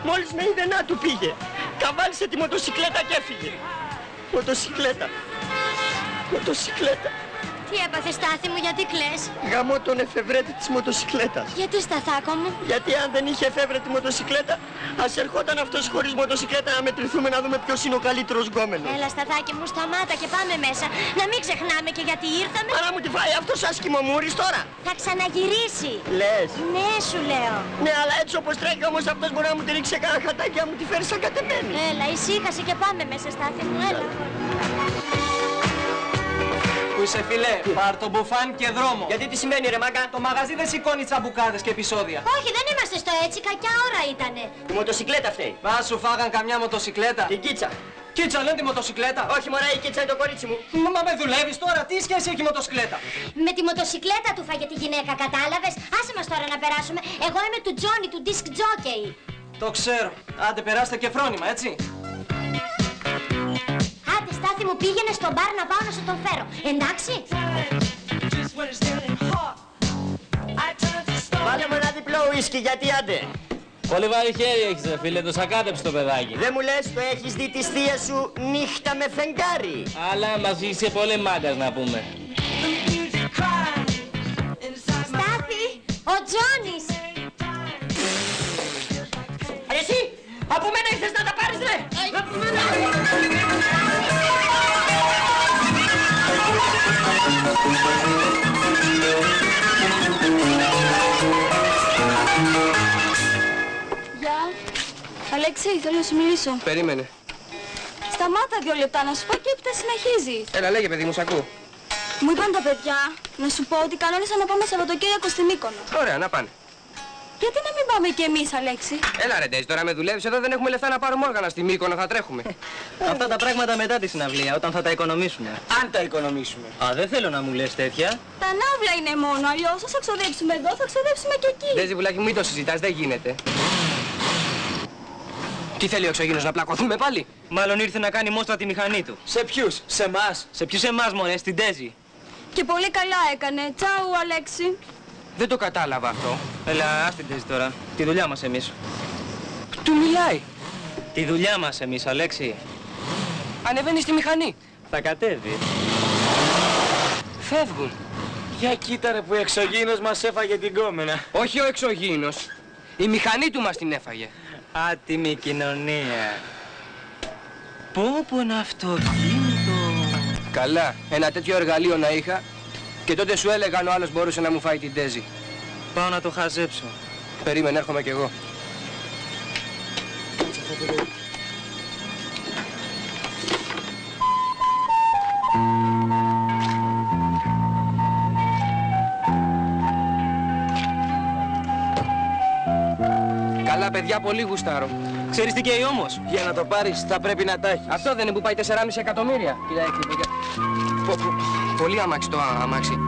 Μόλις με είδε, να του πήγε. Καβάλισε τη μοτοσικλέτα και έφυγε. Μοτοσικλέτα. Τι έπαθες, Στάθη μου, γιατί κλαις? Γαμώ τον εφευρέτη της μοτοσικλέτας. Γιατί, Σταθάκο μου? Γιατί αν δεν είχε εφεύρετη μοτοσικλέτα, ας ερχόταν αυτός χωρίς μοτοσικλέτα να μετρηθούμε να δούμε ποιος είναι ο καλύτερος γκόμενος. Έλα, Σταθάκη μου, σταμάτα και πάμε μέσα. Να μην ξεχνάμε και γιατί ήρθαμε. Άρα μου τη φάει αυτός άσχημο μούρης τώρα. Θα ξαναγυρίσει. Λες. Ναι, σου λέω. Ναι, αλλά έτσι όπως τρέχει όμως αυτός μπορεί να μου τη ρίξει σε κανένα χατάκι να μου τη φέρει σαν κατεμένη. Έλα, ησύχασε και πάμε μέσα, Στάθη μου, έλα. Πού είσαι, φίλε, πάρ' το μπουφάν και δρόμο. Γιατί τι σημαίνει, ρε μάγκα? Το μαγαζί δεν σηκώνει τσαμπουκάδες και επεισόδια. Όχι, δεν είμαστε στο έτσι, κακιά ώρα ήτανε. Η μοτοσικλέτα φταίει. Μα σου φάγαν καμιά μοτοσικλέτα. Την κίτσα. Κίτσα λένε τη μοτοσικλέτα. Όχι, μωρά, η κίτσα είναι το κορίτσι μου. Μα με δουλεύεις τώρα, τι σχέση έχει η μοτοσικλέτα? Με τη μοτοσικλέτα του φάγε τη γυναίκα, κατάλαβες? Άσε μας τώρα να περάσουμε. Εγώ είμαι του Τζόνι, του disc jockey. Το ξέρω. Άντε, περάστε και φρόνημα, έτσι. Άντε, Στάθη μου, πήγαινε στο μπαρ να πάω να σου τον φέρω. Εντάξει? Βάλε μου ένα διπλό ουίσκι, γιατί άντε. Πολύ βαρύ χέρι έχεις, ρε φίλε, το σακάτεψε το παιδάκι. Δεν μου λες, το έχεις δει της θείας σου νύχτα με φεγγάρι. Αλλά μας είσαι πολύ μάγκας να πούμε. Στάθη, ο Τζόνις. Εσύ, από μένα ήρθες να τα πάρεις, ρε. Γεια. Αλέξη, θέλω να σου μιλήσω. Περίμενε. Σταμάτα 2 λεπτά να σου πω και έπειτα συνεχίζεις. Έλα, λέγε παιδί μου, σ' ακούω. Μου είπαν τα παιδιά να σου πω ότι κανόνισαν να πάμε Σαββατοκύριακο στην Μύκονο. Ωραία, να πάνε. Γιατί να μην πάμε κι εμείς, Αλέξη? Έλα ρε Ντέζη, τώρα με δουλεύεις εδώ, δεν έχουμε λεφτά να πάρουμε όργανα στη Μύκονο, θα τρέχουμε. Αυτά τα πράγματα μετά τη συναυλία, όταν θα τα οικονομήσουμε. Αν τα οικονομήσουμε. Α, δεν θέλω να μου λες τέτοια. Τα ναύλα είναι μόνο, αλλιώς θα ξοδέψουμε εδώ, θα ξοδέψουμε και εκεί. Ντέζη, βουλάκι μου, μην το συζητάς, δεν γίνεται. Τι θέλει ο εξωγήινος, να πλακωθούμε πάλι? Μάλλον ήρθε να κάνει μόστρα τη μηχανή του. Σε ποιους? Σε εμάς. Σε ποιους εμάς, μωρέ, στην Ντέζη. Και πολύ καλά έκανε. Τσάου, Αλέξη. Δεν το κατάλαβα αυτό. Έλα, ας την Ντέζη τώρα. Τη δουλειά μας εμείς. Του μιλάει. Τη δουλειά μας εμείς, Αλέξη. Ανεβαίνει στη μηχανή. Θα κατέβει. Φεύγουν. Για κοίτα ρε που ο εξωγήινος μας έφαγε την κόμενα. Όχι ο εξωγήινος. Η μηχανή του μας την έφαγε. Άτιμη κοινωνία. Πω ένα αυτοκίνητο. Καλά, ένα τέτοιο εργαλείο να είχα και τότε σου έλεγαν ο άλλος μπορούσε να μου φάει την Ντέζη. Πάω να το χαζέψω. Περίμενε, έρχομαι κι εγώ. Καλά παιδιά, πολύ γουστάρω. Ξέρεις τι καίει όμως? Για να το πάρεις θα πρέπει να τα έχεις. Αυτό δεν είναι που πάει 4,5 εκατομμύρια. Κοίτα, παιδιά. Πολύ αμάξι το αμάξι.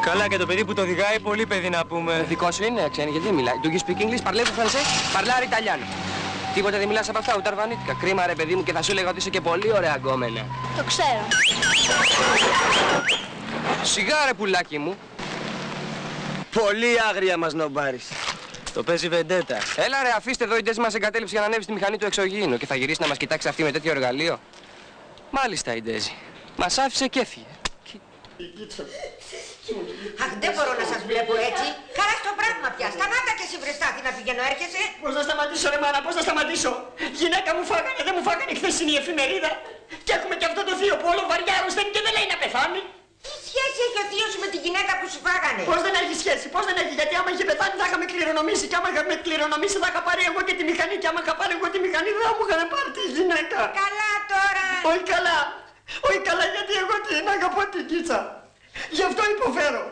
Καλά, και το παιδί που το οδηγάει, πολύ παιδί να πούμε. Δικό σου είναι, ξένοι, γιατί δεν μιλάει. Do you speak English? Parlez français? Parlare italiano. Τίποτα δεν μιλάς από αυτά, ούτε αρβανίτικα. Κρίμα ρε παιδί μου, και θα σου έλεγα ότι είσαι και πολύ ωραία γκόμενα. Το ξέρω. Σιγά ρε πουλάκι μου. Πολύ άγρια μας νομπάρεις. Το παίζει βεντέτα. Έλα ρε, αφήστε εδώ, η Ντέζη μας εγκατέλειψε για να ανέβει στη μηχανή του εξωγήινου και θα γυρίσει να μας κοιτάξει αυτή με τέτοιο εργαλείο. Μάλιστα η Ντέζη. Μας άφησε και έφυγε. Αχ, δεν μπορώ να σας βλέπω έτσι. Χαρά στο πράγμα πια. Σταμάτα και εσύ βρε Στάθη να πηγαίνω, έρχεσαι. Πώς να σταματήσω ρε μάνα, πώς να σταματήσω. Γυναίκα μου φάγανε, δεν μου φάγανε χθεσινή εφημερίδα. Και έχουμε και αυτό το θείο που όλο βαριά αρρωσταίνει και δεν λέει να πεθάνει. Τι σχέση έχει ο θείος σου με τη γυναίκα που σου φάγανε? Πώς δεν έχει σχέση, πώς δεν έχει, γιατί άμα είχε πεθάνει θα είχαμε κληρονομήσει και άμα είχαμε κληρονομήσει θα είχα πάρει εγώ και τη μηχανή και άμα είχα πάρει εγώ τη μηχανή δεν θα μου είχαν πάρει τη γυναίκα. Καλά τώρα. Όχι καλά, όχι καλά, γιατί εγώ την αγαπώ την κίτσα. Γι' αυτό υποφέρω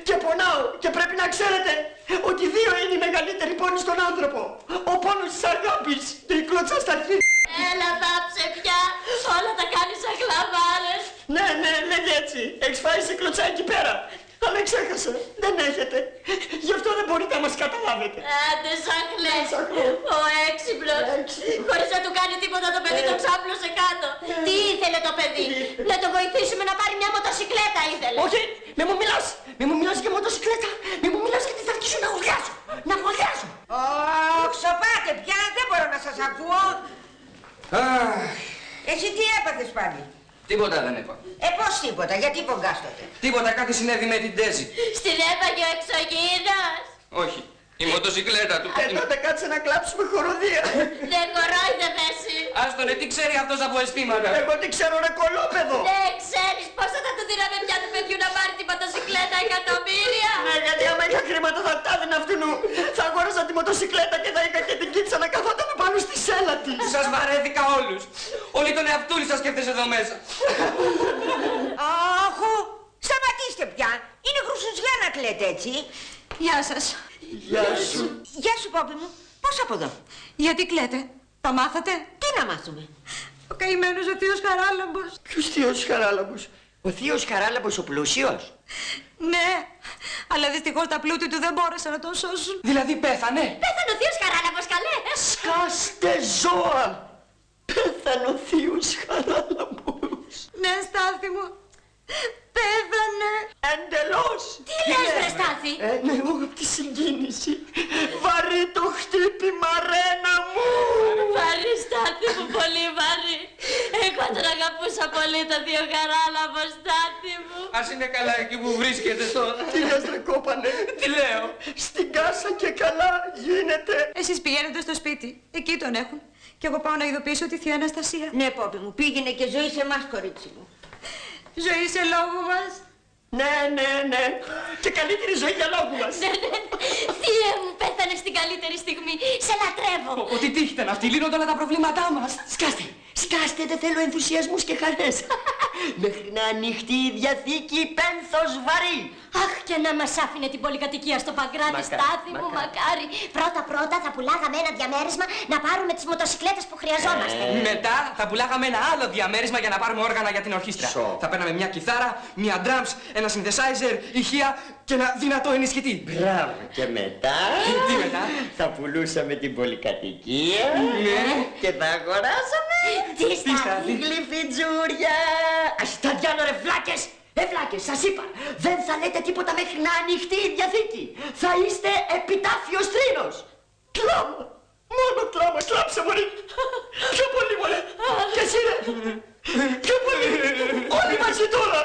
και πονάω και πρέπει να ξέρετε ότι δύο είναι οι μεγαλύτεροι πόνοι στον άνθρωπο. Ο πόνος της αγάπης και η κλωτσά στα αρχίδια. Έλα, πάψε πια. Όλα τα κάνεις σαν κλαβάρες. Ναι, λέγε έτσι. Έχεις φάει σε κλωτσά εκεί πέρα. Αλλά ξέχασα. Δεν έχετε. Γι' αυτό δεν μπορείτε να μας μας καταλάβετε. Άντε Σαχλές, ο έξυπνος. Χωρίς να του κάνει τίποτα το παιδί τον ξάπλωσε κάτω. Τι ήθελε το παιδί? Να το βοηθήσουμε να πάρει μια μοτοσικλέτα ήθελε. Όχι, μη μου μιλάς. Μη μου μιλάς για μοτοσικλέτα. Μη μου μιλάς γιατί θα αρχίσω να γολιάζω. Να γολιάζω. Ξοπάτε πια, δεν μπορώ να σας ακούω. Εσύ τι έπαθες πάλι? Τίποτα δεν είπα. Πώς τίποτα, γιατί πογκάστοτε? Τίποτα, κάτι συνέβη με την Τέζη. Στην έφαγε ο εξωγήινος. Όχι, η μοτοσικλέτα του. Τότε κάτσε να κλάψουμε χοροδία. Δεν κορόιδευε εσύ. Άστονε, τι ξέρει αυτός από αισθήματα. Εγώ τι ξέρω ρε κολόπεδο. Δεν ξέρεις πόσο θα του δίναμε πια του παιδιού να πάρει τη μοτοσικλέτα εκατομμύρια. Ναι, γιατί άμα είχα χρήματα θα τα έδινα αυτού. Θα αγόρασα τη μοτοσικλέτα και θα είχα και την κίτσα να καθόταν πάνω στη σέλα της. Σας βαρέθηκα όλους. Όλοι τον εαυτούλη σας σκέφτεσαι εδώ μέσα. Αχω, σταματήστε πια. Είναι χρυσουζιά να κλαίτε έτσι. Γεια σας. Γεια σου. Γεια σου Πόπη μου. Πώς από εδώ? Γιατί κλαίτε? Τα μάθατε? Τι να μάθουμε? Ο καημένος ο θείος Χαράλαμπος. Ποιος θείος Χαράλαμπος? Ο θείος Χαράλαμπος ο πλούσιος? Ναι, αλλά δυστυχώς τα πλούτη του δεν μπόρεσαν να τον σώσουν. Δηλαδή πέθανε. Πέθανε ο θείος Χαράλαμπος, καλέ. Σκάστε ζώα. Πέθανε ο θείος Χαράλαμπος. Ναι, Στάθη μου. Πέθανε. Εντελώς. Τι λες βρε Στάθη? Ναι, εγώ από τη συγκίνηση. Βαρύ το χτύπημα Ρένα μου. Βαρύ Στάθη μου, πολύ βαρύ. Εγώ τον αγαπούσα πολύ το θείο Χαράλαμπο, Στάθη μου. Ας είναι καλά εκεί που βρίσκεται τώρα. Τι λες ρε κόπανε? Τι λέω? Στην κάσα και καλά γίνεται. Εσείς πηγαίνετε στο σπίτι. Εκεί τον έχουν. Και εγώ πάω να ειδοποιήσω τη θεία Αναστασία. Ναι Πόπη μου, πήγαινε και ζωή σε εμάς κορίτσι μου. Ζωή σε λόγο μας. Ναι, ναι, ναι. Και καλύτερη ζωή για λόγου μας. Ναι, ναι. Θεία μου, πέθανε στην καλύτερη στιγμή. Σε λατρεύω. Ότι τύχη ήταν αυτή, λύνονται όλα τα προβλήματά μας. Σκάστε, σκάστε, δεν θέλω ενθουσιασμούς και χαρές. Μέχρι να ανοιχτεί η Διαθήκη πένθος βαρύ. Αχ, και να μας άφηνε την πολυκατοικία στο Παγκράτη, Μακάρι, Στάθη μου, μακάρι. Πρώτα θα πουλάγαμε ένα διαμέρισμα να πάρουμε τις μοτοσικλέτες που χρειαζόμαστε. Μετά θα πουλάγαμε ένα άλλο διαμέρισμα για να πάρουμε όργανα για την ορχήστρα. Θα παίρναμε μια κιθάρα, μια drums, ένα synthesizer, ηχεία και ένα δυνατό ενισχυτή. Μπράβο. Και μετά... Τι μετά? Θα πουλούσαμε την πολυκατοικία. Ναι. Και θα αγοράσαμε... Τι Στάθη? Γλυφιτζούρια. Ας τα διάνω ρε βλάκες. Βλάκες, σας είπα, δεν θα λέτε τίποτα μέχρι να ανοιχτεί η Διαθήκη. Θα είστε επιτάφιος θρήνος. Κλάμα, μόνο κλάμα, κλάψε μωρή. Πιο πολύ μωρέ. Και εσύ ρε. Πιο πολύ. Όλοι μαζί τώρα.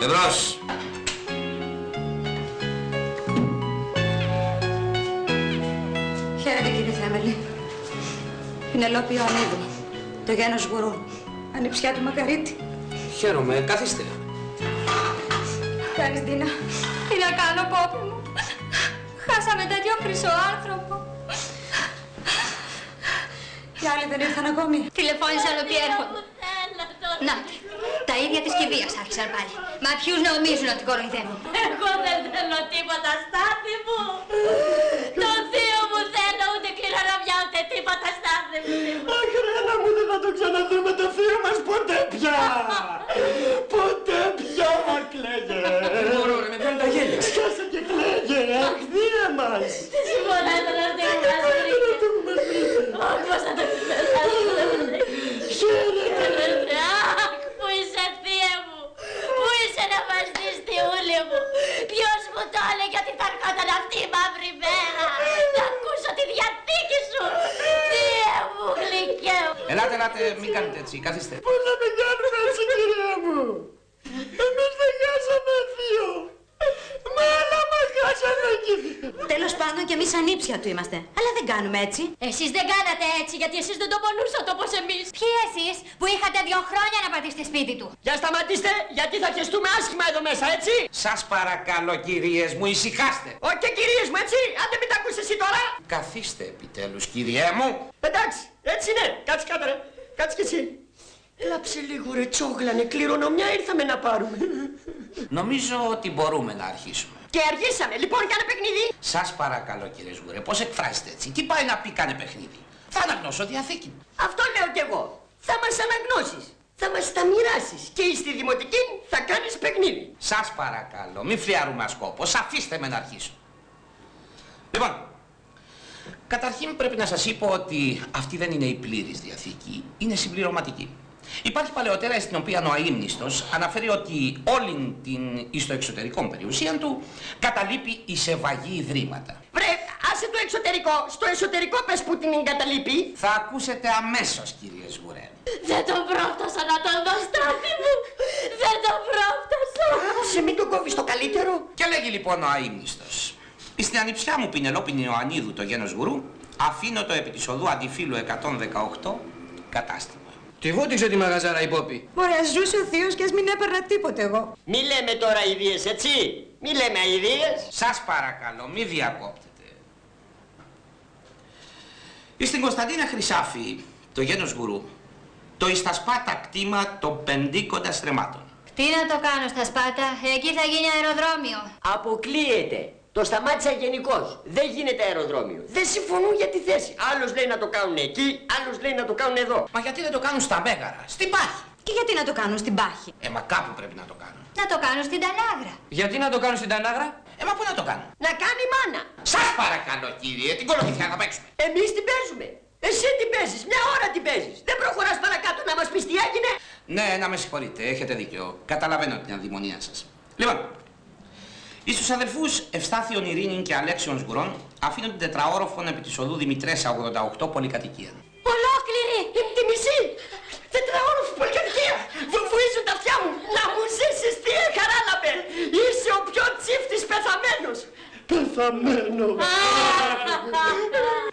Εμπρός. Χαίρετε κύριε Θέμελη. Πινελόπη Ιωαννίδου. Το γένος Γουρού. Ανιψιά του Μακαρίτη. Χαίρομαι, καθίστε. Κάνεις Ντίνα. Τι να κάνω Πόπη μου. Χάσαμε τέτοιο χρυσό άνθρωπο. Οι άλλοι δεν ήρθαν ακόμη. Τηλεφώνησαν ότι έρχονται. Να, τα ίδια της κηδείας άρχισαν πάλι. Μα ποιους νομίζουν ότι κοροϊδεύουν? Εγώ δεν θέλω τίποτα, Στάθη μου. Το θείο μου θέλω, ούτε κληρονομιά, ούτε τίποτα, Στάθη μου. Αχ Ρένα μου, δεν θα το ξαναδούμε το θείο μας ποτέ πια. Ποτέ πια, κλαίγε. Μπορώ ρε, με πιάνει τα γέλια. Σκάσε και κλαίγε, αχ θεία μας. Τι συμφωνάτε να το έχουμε βρει. Πώς θα το ξεπεράσουμε. Χαίρετε. Αχ, πού είσαι θεία μου. Πού είσαι να βαστείς τη ούλη μου. Ποιος μου το έλεγε ότι θα έρχονταν αυτή η μαύρη μέρα. Να ακούσω τη Διαθήκη σου. Θεία μου, γλυκέ μου. Ελάτε, μην κάνετε έτσι, καθίστε. Πώς θα με κάνουμε έτσι κυρία μου. Εμείς δεν χάσαμε θείο. Μα άλλα μας χάσαμε κι θείο. Τέλος πάντων και εμείς ανήψια του είμαστε. Αλλά δεν κάνουμε έτσι. Εσείς δεν κάνατε έτσι γιατί εσείς δεν το πονούσατε όπως εμείς. Ποιοι εσείς που είχατε 2 χρόνια να πατήσετε σπίτι του. Για σταματήστε, γιατί θα χεστούμε άσχημα εδώ μέσα, έτσι. Σας παρακαλώ κυρίες μου, ησυχάστε. Όχι και κυρίες μου, έτσι. Άντε μην τα ακούσεις εσύ τώρα. Καθίστε επιτέλους κυριέ μου. Εντάξει, έτσι είναι. Κάτσε κάτω ρε. Κάτσε κι εσύ. Κλάψε λίγο ρε τσόγλανε, κληρονομιά ήρθαμε να πάρουμε. Νομίζω ότι μπορούμε να αρχίσουμε. Και αργήσαμε, λοιπόν κάνε παιχνίδι. Σας παρακαλώ κύριε Σγουρέ, πώς εκφράζετε έτσι, τι πάει να πει κάνε παιχνίδι. Θα αναγνώσω Διαθήκη. Αυτό λέω κι εγώ. Θα μας αναγνώσεις. Θα μας τα μοιράσεις και στη δημοτική θα κάνεις παιχνίδι. Σας παρακαλώ, μη φλιαρούμε σκόπος, αφήστε με να αρχίσω. Λοιπόν, καταρχήν πρέπει να σας πω ότι αυτή δεν είναι η πλήρης διαθήκη, είναι συμπληρωματική. Υπάρχει παλαιότερα στην οποία ο αείμνηστος αναφέρει ότι όλη την εις το εξωτερικό περιουσία του καταλείπει εις ευαγή ιδρύματα. Βρε, άσε το εξωτερικό. Στο εσωτερικό πες που την εγκαταλείπει. Θα ακούσετε αμέσως, κύριε Σγουρέ. Δεν τον πρόφτασα να τον δω, Στάθη μου. Δεν τον πρόφτασα. Σε μην τον κόβεις το καλύτερο. Και λέγει λοιπόν ο αείμνηστος. Στην ανιψιά μου Πινελόπη Ιωαννίδου το γένος Γουρού αφήνω το επί της οδού Αντιφύλου 118 κατάστημα. Τη βούτυξε τη μαγαζάρα η Πόπη. Ωραία, ζούσε ο θείος και ας μην έπαιρνα τίποτε εγώ. Μη λέμε τώρα ιδίες, έτσι. Μη λέμε ιδίες. Σας παρακαλώ, μη διακόπτετε. Στην Κωνσταντίνα Χρυσάφη, το γένος Γουρού, το εις τα Σπάτα κτήμα των 50 στρεμμάτων. Τι να το κάνω στα Σπάτα, εκεί θα γίνει αεροδρόμιο. Αποκλείεται. Το σταμάτησα γενικώς. Δεν γίνεται αεροδρόμιο. Δεν συμφωνούν για τη θέση. Άλλος λέει να το κάνουν εκεί, άλλος λέει να το κάνουν εδώ. Μα γιατί δεν το κάνουν στα Μέγαρα, στην Πάχη. Και γιατί να το κάνουν στην Πάχη? Μα κάπου πρέπει να το κάνουν. Να το κάνω στην Τανάγρα. Γιατί να το κάνουν στην Τανάγρα? Μα πού να το κάνουν? Να κάνει μάνα. Σας παρακαλώ κύριε, την κολοκυθιά να παίξουμε. Εμείς την παίζουμε. Εσύ την παίζεις, μια ώρα την παίζεις. Δεν προχωράς παρακάτω να μας πεις τι έγινε. Ναι, να με συγχωρείτε, έχετε δίκιο. Καταλαβαίνω την αδειμονία σας. Λοιπόν, εις τους αδελφούς Ευστάθιον Ειρήνην και Αλέξιον Σγουρών αφήνω την τετραόροφον επί της οδού Δημητρέσσα 88 πολυκατοικία. Ολόκληρη! Τη μισή! Τετραόροφη πολυκατοικία! Βουβουίζουν τα αυτιά μου! Να μου ζήσεις, τι χαράλαμπε! Είσαι ο πιο τσίφτης πεθαμένος! Πεθαμένος!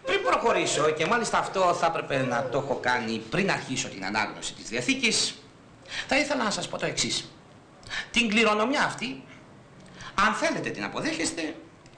Πριν προχωρήσω, και μάλιστα αυτό θα έπρεπε να το έχω κάνει πριν αρχίσω την ανάγνωση της Διαθήκης, θα ήθελα να σας πω το εξής. Την κληρονομιά αυτή, αν θέλετε την αποδέχεστε,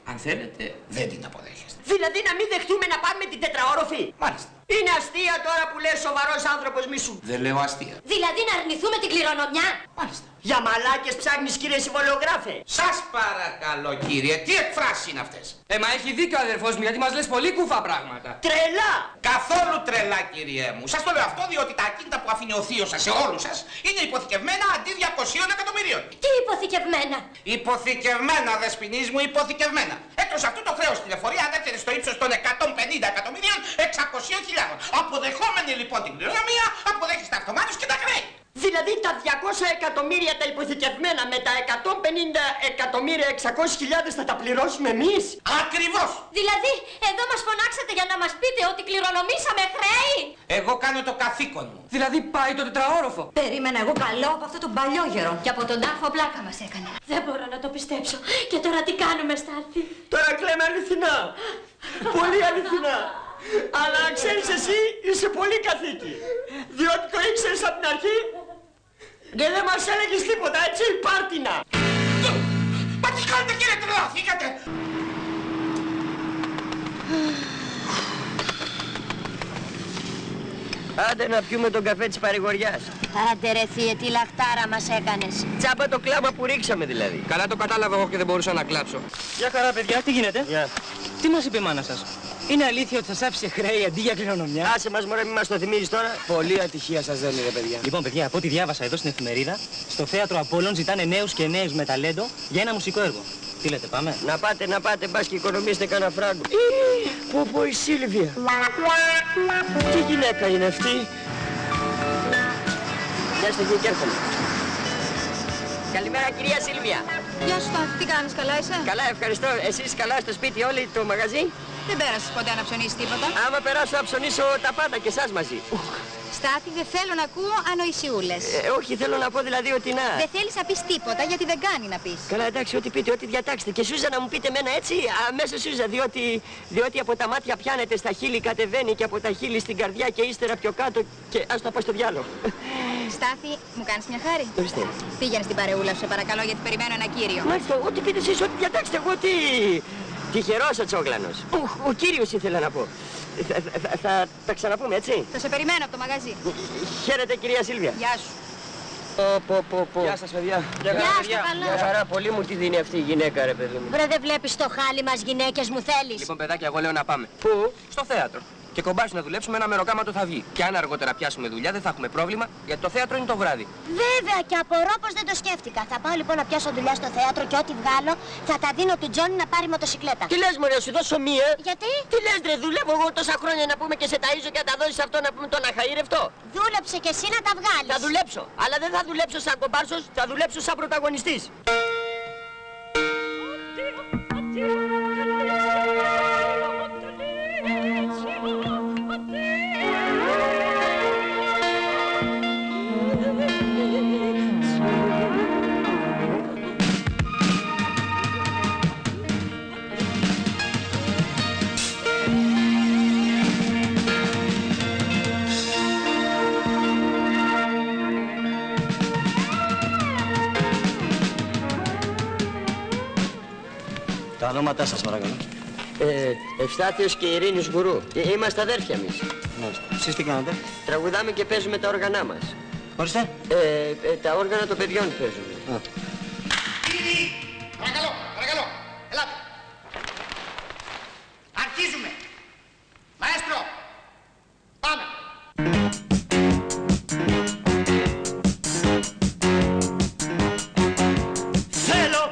αν θέλετε δεν την αποδέχεστε. Δηλαδή να μην δεχτούμε να πάρουμε την τετραόροφη. Μάλιστα. Είναι αστεία τώρα που λες σοβαρός άνθρωπος μη σου. Δεν λέω αστεία. Δηλαδή να αρνηθούμε την κληρονομιά. Μάλιστα. Για μαλάκες ψάχνεις κύριε συμβολογράφε. Σας παρακαλώ κύριε, τι εκφράσεις είναι αυτές? Μα έχει δίκιο ο αδερφός μου, γιατί μας λες πολύ κουφά πράγματα. Τρελά! Καθόλου τρελά κύριε μου. Σας το λέω αυτό διότι τα ακίνητα που αφήνει ο θείος σας σε όλους σας είναι υποθηκευμένα αντί 200 εκατομμυρίων. Τι υποθηκευμένα? Υποθηκευμένα δεσποινής μου, υποθηκευμένα. Εκτός αυτού το χρέος στην εφορία ανέρχεται στο ύψος των 150 εκατομμυρίων 600.000. Αποδεχόμενοι λοιπόν την κληρονομία, αποδέχεστε αυτομάτως και τα χρέη. Δηλαδή τα 200 εκατομμύρια τα υποθηκευμένα με τα 150 εκατομμύρια 600.000 θα τα πληρώσουμε εμείς. Ακριβώς. Δηλαδή εδώ μας φωνάξατε για να μας πείτε ότι κληρονομήσαμε χρέη. Εγώ κάνω το καθήκον μου. Δηλαδή πάει το τετραόροφο. Περίμενα εγώ καλό από αυτό τον παλιό γερο. Και από τον τάφο πλάκα μας έκανε. Δεν μπορώ να το πιστέψω. Και τώρα τι κάνουμε, Στάθη? Τώρα κλαίμε αληθινά. Πολύ αληθινά. Αλλά ξέρεις εσύ είσαι πολύ καθήκη. Διότι το ήξερες από την αρχή και δεν μας έλεγες τίποτα, έτσι, πάρτινα. Μα τι κάνετε κύριε, τρελαθήκατε? Άντε να πιούμε τον καφέ της παρηγοριάς. Άντε ρε θύε, τι λαχτάρα μας έκανες. Τσάμπα το κλάμα που ρίξαμε δηλαδή. Καλά το κατάλαβα εγώ και δεν μπορούσα να κλάψω. Γεια χαρά παιδιά, τι γίνεται? Τι μας είπε η μάνα σας? Είναι αλήθεια ότι σας άφησε χρέη αντί για κληρονομιά? Άσε μας μωρέ, μη μας το θυμίζεις τώρα. Πολύ ατυχία σας δένει ρε παιδιά. Λοιπόν, παιδιά, από ό,τι διάβασα εδώ στην εφημερίδα, στο θέατρο Απόλλων ζητάνε νέους και νέες με ταλέντο για ένα μουσικό έργο. Τι λέτε, πάμε? Να πάτε, μπας και οικονομήστε κανένα φράγκο. Πω η Σίλβια. Τι γυναίκα είναι αυτή? Μια στιγμή και έρχομαι. Καλημέρα κυρία Σίλβια. Γεια σου Στάθη, τι κάνεις, καλά είσαι? Καλά, ευχαριστώ. Εσείς καλά στο σπίτι, όλοι το μαγαζί? Δεν πέρασες ποτέ να ψωνίσεις τίποτα? Άμα περάσω να ψωνίσω τα πάντα και εσάς μαζί. Στάθη, δεν θέλω να ακούω ανοησιούλες. Όχι, θέλω να πω δηλαδή ότι να... Δεν θέλεις να πεις τίποτα γιατί δεν κάνει να πεις. Καλά, εντάξει, ό,τι πείτε, ό,τι διατάξετε. Και Σούζα να μου πείτε εμένα έτσι, αμέσως Σούζα, διότι από τα μάτια πιάνετε στα χείλη, κατεβαίνει και από τα χείλη στην καρδιά και ύστερα πιο κάτω και ας το πάω στο διάλογο. Στάθη, μου κάνεις μια χάρη? Ορίστε. Πήγαινε στην παρεούλα σου, σε παρακαλώ, γιατί περιμένω ένα κύριο. Μάλιστα, ό,τι πείτε εσείς, ό,τι διατάξετε, εγώ τι... Τυχερός ο Τσόγλανος. Ο κύριος ήθελα να πω. Θα τα ξαναπούμε, έτσι. Θα σε περιμένω από το μαγαζί. Χαίρετε, κυρία Σίλβια. Γεια σου. Γεια σας, παιδιά. Γεια σου, καλά. Χαρά, πολύ μου τη δίνει αυτή η γυναίκα, ρε παιδί μου. Βρε, δεν βλέπεις το χάλι μας, γυναίκες μου θέλεις? Λοιπόν, παιδάκια, εγώ λέω να πάμε. Πού? Στο θέατρο. Και κομπάσει να δουλέψουμε, ένα μεροκάματο θα βγει. Και αν αργότερα πιάσουμε δουλειά, δεν θα έχουμε πρόβλημα, γιατί το θέατρο είναι το βράδυ. Βέβαια, και απορώ πως δεν το σκέφτηκα. Θα πάω λοιπόν να πιάσω δουλειά στο θέατρο και ό,τι βγάλω θα τα δίνω του Τζόνι να πάρει μοτοσικλέτα. Τι λες μωρέ, σου δώσω μία. Γιατί? Τι λες ρε, δουλεύω εγώ τόσα χρόνια να πούμε και σε ταΐζω και να τα δώσεις αυτό να πούμε τον αχαήρευτο. Δούλεψε και εσύ να τα βγάλεις. Θα δουλέψω, αλλά δεν θα δουλέψω σαν κομπάρσος, θα δουλέψω σαν πρωταγωνιστής. Τα ονόματά σας παρακαλώ. Ευστάθιος και Ειρήνης Γουρού. Είμαστε αδέρφια εμείς. Εσείς τι κάνετε? Τραγουδάμε και παίζουμε τα όργανά μας. Ορίστε. Τα όργανα των παιδιών παίζουμε. Κύριοι, παρακαλώ, παρακαλώ, ελάτε. Αρχίζουμε. Μαέστρο, πάμε. Θέλω,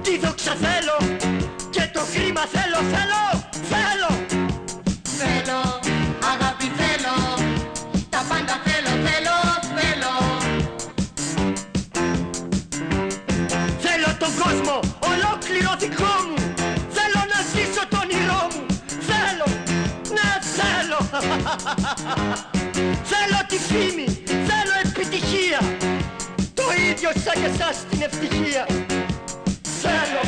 τη δόξα θέλω και το χρήμα θέλω, θέλω. Θέλω, αγάπη θέλω, τα πάντα θέλω. Θέλω τον κόσμο ολόκληρο δικό μου. Θέλω να ζήσω το όνειρό μου. Θέλω, ναι θέλω. Θέλω τη φήμη, θέλω επιτυχία. Το ίδιο σαν και εσάς την ευτυχία. Θέλω,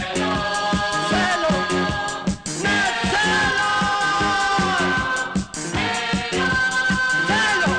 θέλω, ναι θέλω. Θέλω.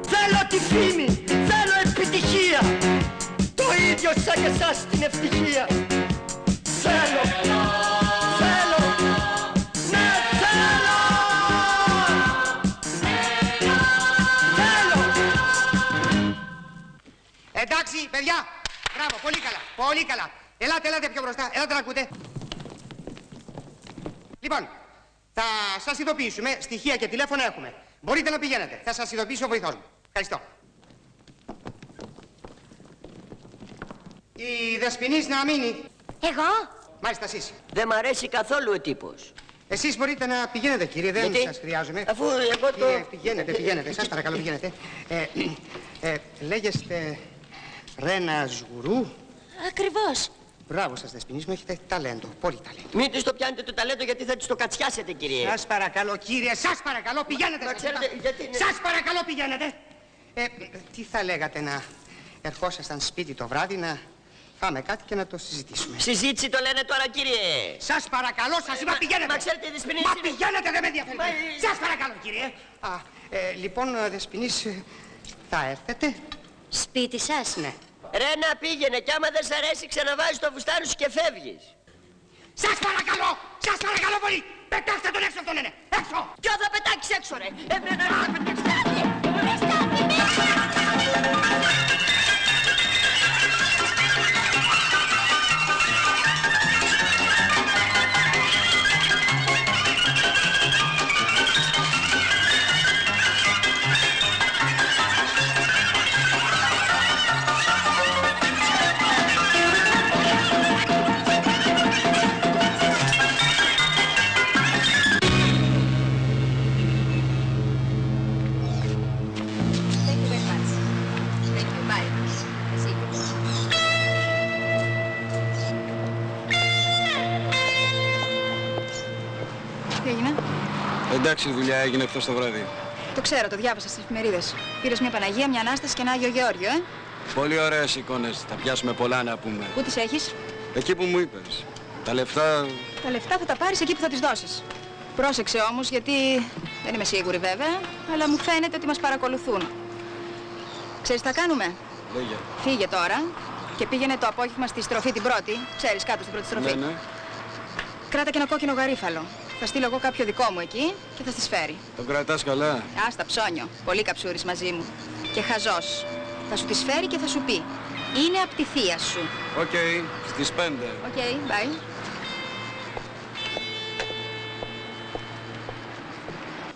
Θέλω τη φήμη, θέλω επιτυχία. Το ίδιο σαν και εσάς την ευτυχία. Θέλω, θέλω, ναι θέλω. Θέλω. Εντάξει, παιδιά, μπράβο, πολύ καλά, πολύ καλά. Ελάτε πιο μπροστά, ελάτε να ακούτε. Λοιπόν, θα σας ειδοποιήσουμε, στοιχεία και τηλέφωνα έχουμε. Μπορείτε να πηγαίνετε. Θα σας ειδοποιήσει ο βοηθός μου. Ευχαριστώ. Η Δεσποινής να μείνει. Εγώ? Μάλιστα εσείς. Δεν μ' αρέσει καθόλου ο τύπος. Εσείς μπορείτε να πηγαίνετε κύριε, δεν Γιατί? σας χρειάζομαι. Αφού εγώ το... Πηγαίνετε, σας παρακαλώ πηγαίνετε. Λέγεστε Ρένα Γουρού. Ακριβώς. Μπράβο σας, Δεσποινής μου, έχετε ταλέντο, πολύ ταλέντο. Μην της το πιάνετε το ταλέντο γιατί θα της το κατσιάσετε, κύριε. Σας παρακαλώ, κύριε, σας παρακαλώ, πηγαίνετε. Μα ξέρετε, γιατί είναι... Σας παρακαλώ, πηγαίνετε. Τι θα λέγατε να ερχόσασταν σπίτι το βράδυ να φάμε κάτι και να το συζητήσουμε. Συζήτηση το λένε τώρα, κύριε. Σας παρακαλώ, σας είπα πηγαίνετε. Μα ξέρετε, Δεσποινής... Μα πηγαίνετε, δεν με ενδιαφέρει. Σας παρακαλώ, κύριε. Λοιπόν, Δεσποινής, θα έρθετε. Σπίτι σας? Ναι. Ρε να πήγαινε κι άμα δεν σ' αρέσει ξαναβάζεις το φουστάνι σου και φεύγεις. Σας παρακαλώ πολύ. Πετάξτε τον έξω αυτόν, ναι. Έξω. Ποιο θα πετάξεις έξω, ρε. Εμένα ρε θα πετάξεις. Τι έγινε? Εντάξει, η δουλειά έγινε χθες το βράδυ. Το ξέρω, το διάβασα στις εφημερίδες. Πήρες μια Παναγία, μια Ανάσταση και ένα Άγιο Γεώργιο, Πολύ ωραίες εικόνες. Θα πιάσουμε πολλά να πούμε. Πού τις έχεις? Εκεί που μου είπες. Τα λεφτά... Τα λεφτά θα τα πάρεις εκεί που θα τις δώσεις. Πρόσεξε όμως, γιατί δεν είμαι σίγουρη βέβαια, αλλά μου φαίνεται ότι μας παρακολουθούν. Ξέρεις τι θα κάνουμε? Λέγε. Φύγε τώρα και πήγαινε το απόγευμα στη στροφή την πρώτη. Ξέρεις, κάτω στην πρώτη στροφή. Ναι. Κράτα και ένα κόκκινο γαρίφαλο. Θα στείλω εγώ κάποιο δικό μου εκεί και θα στις φέρει. Τον κρατάς καλά. Άστα ψώνιο. Πολύ καψούρης μαζί μου. Και χαζός. Θα σου τις φέρει και θα σου πει. Είναι απ' τη θεία σου. Οκ, στις 5. Οκ, bye.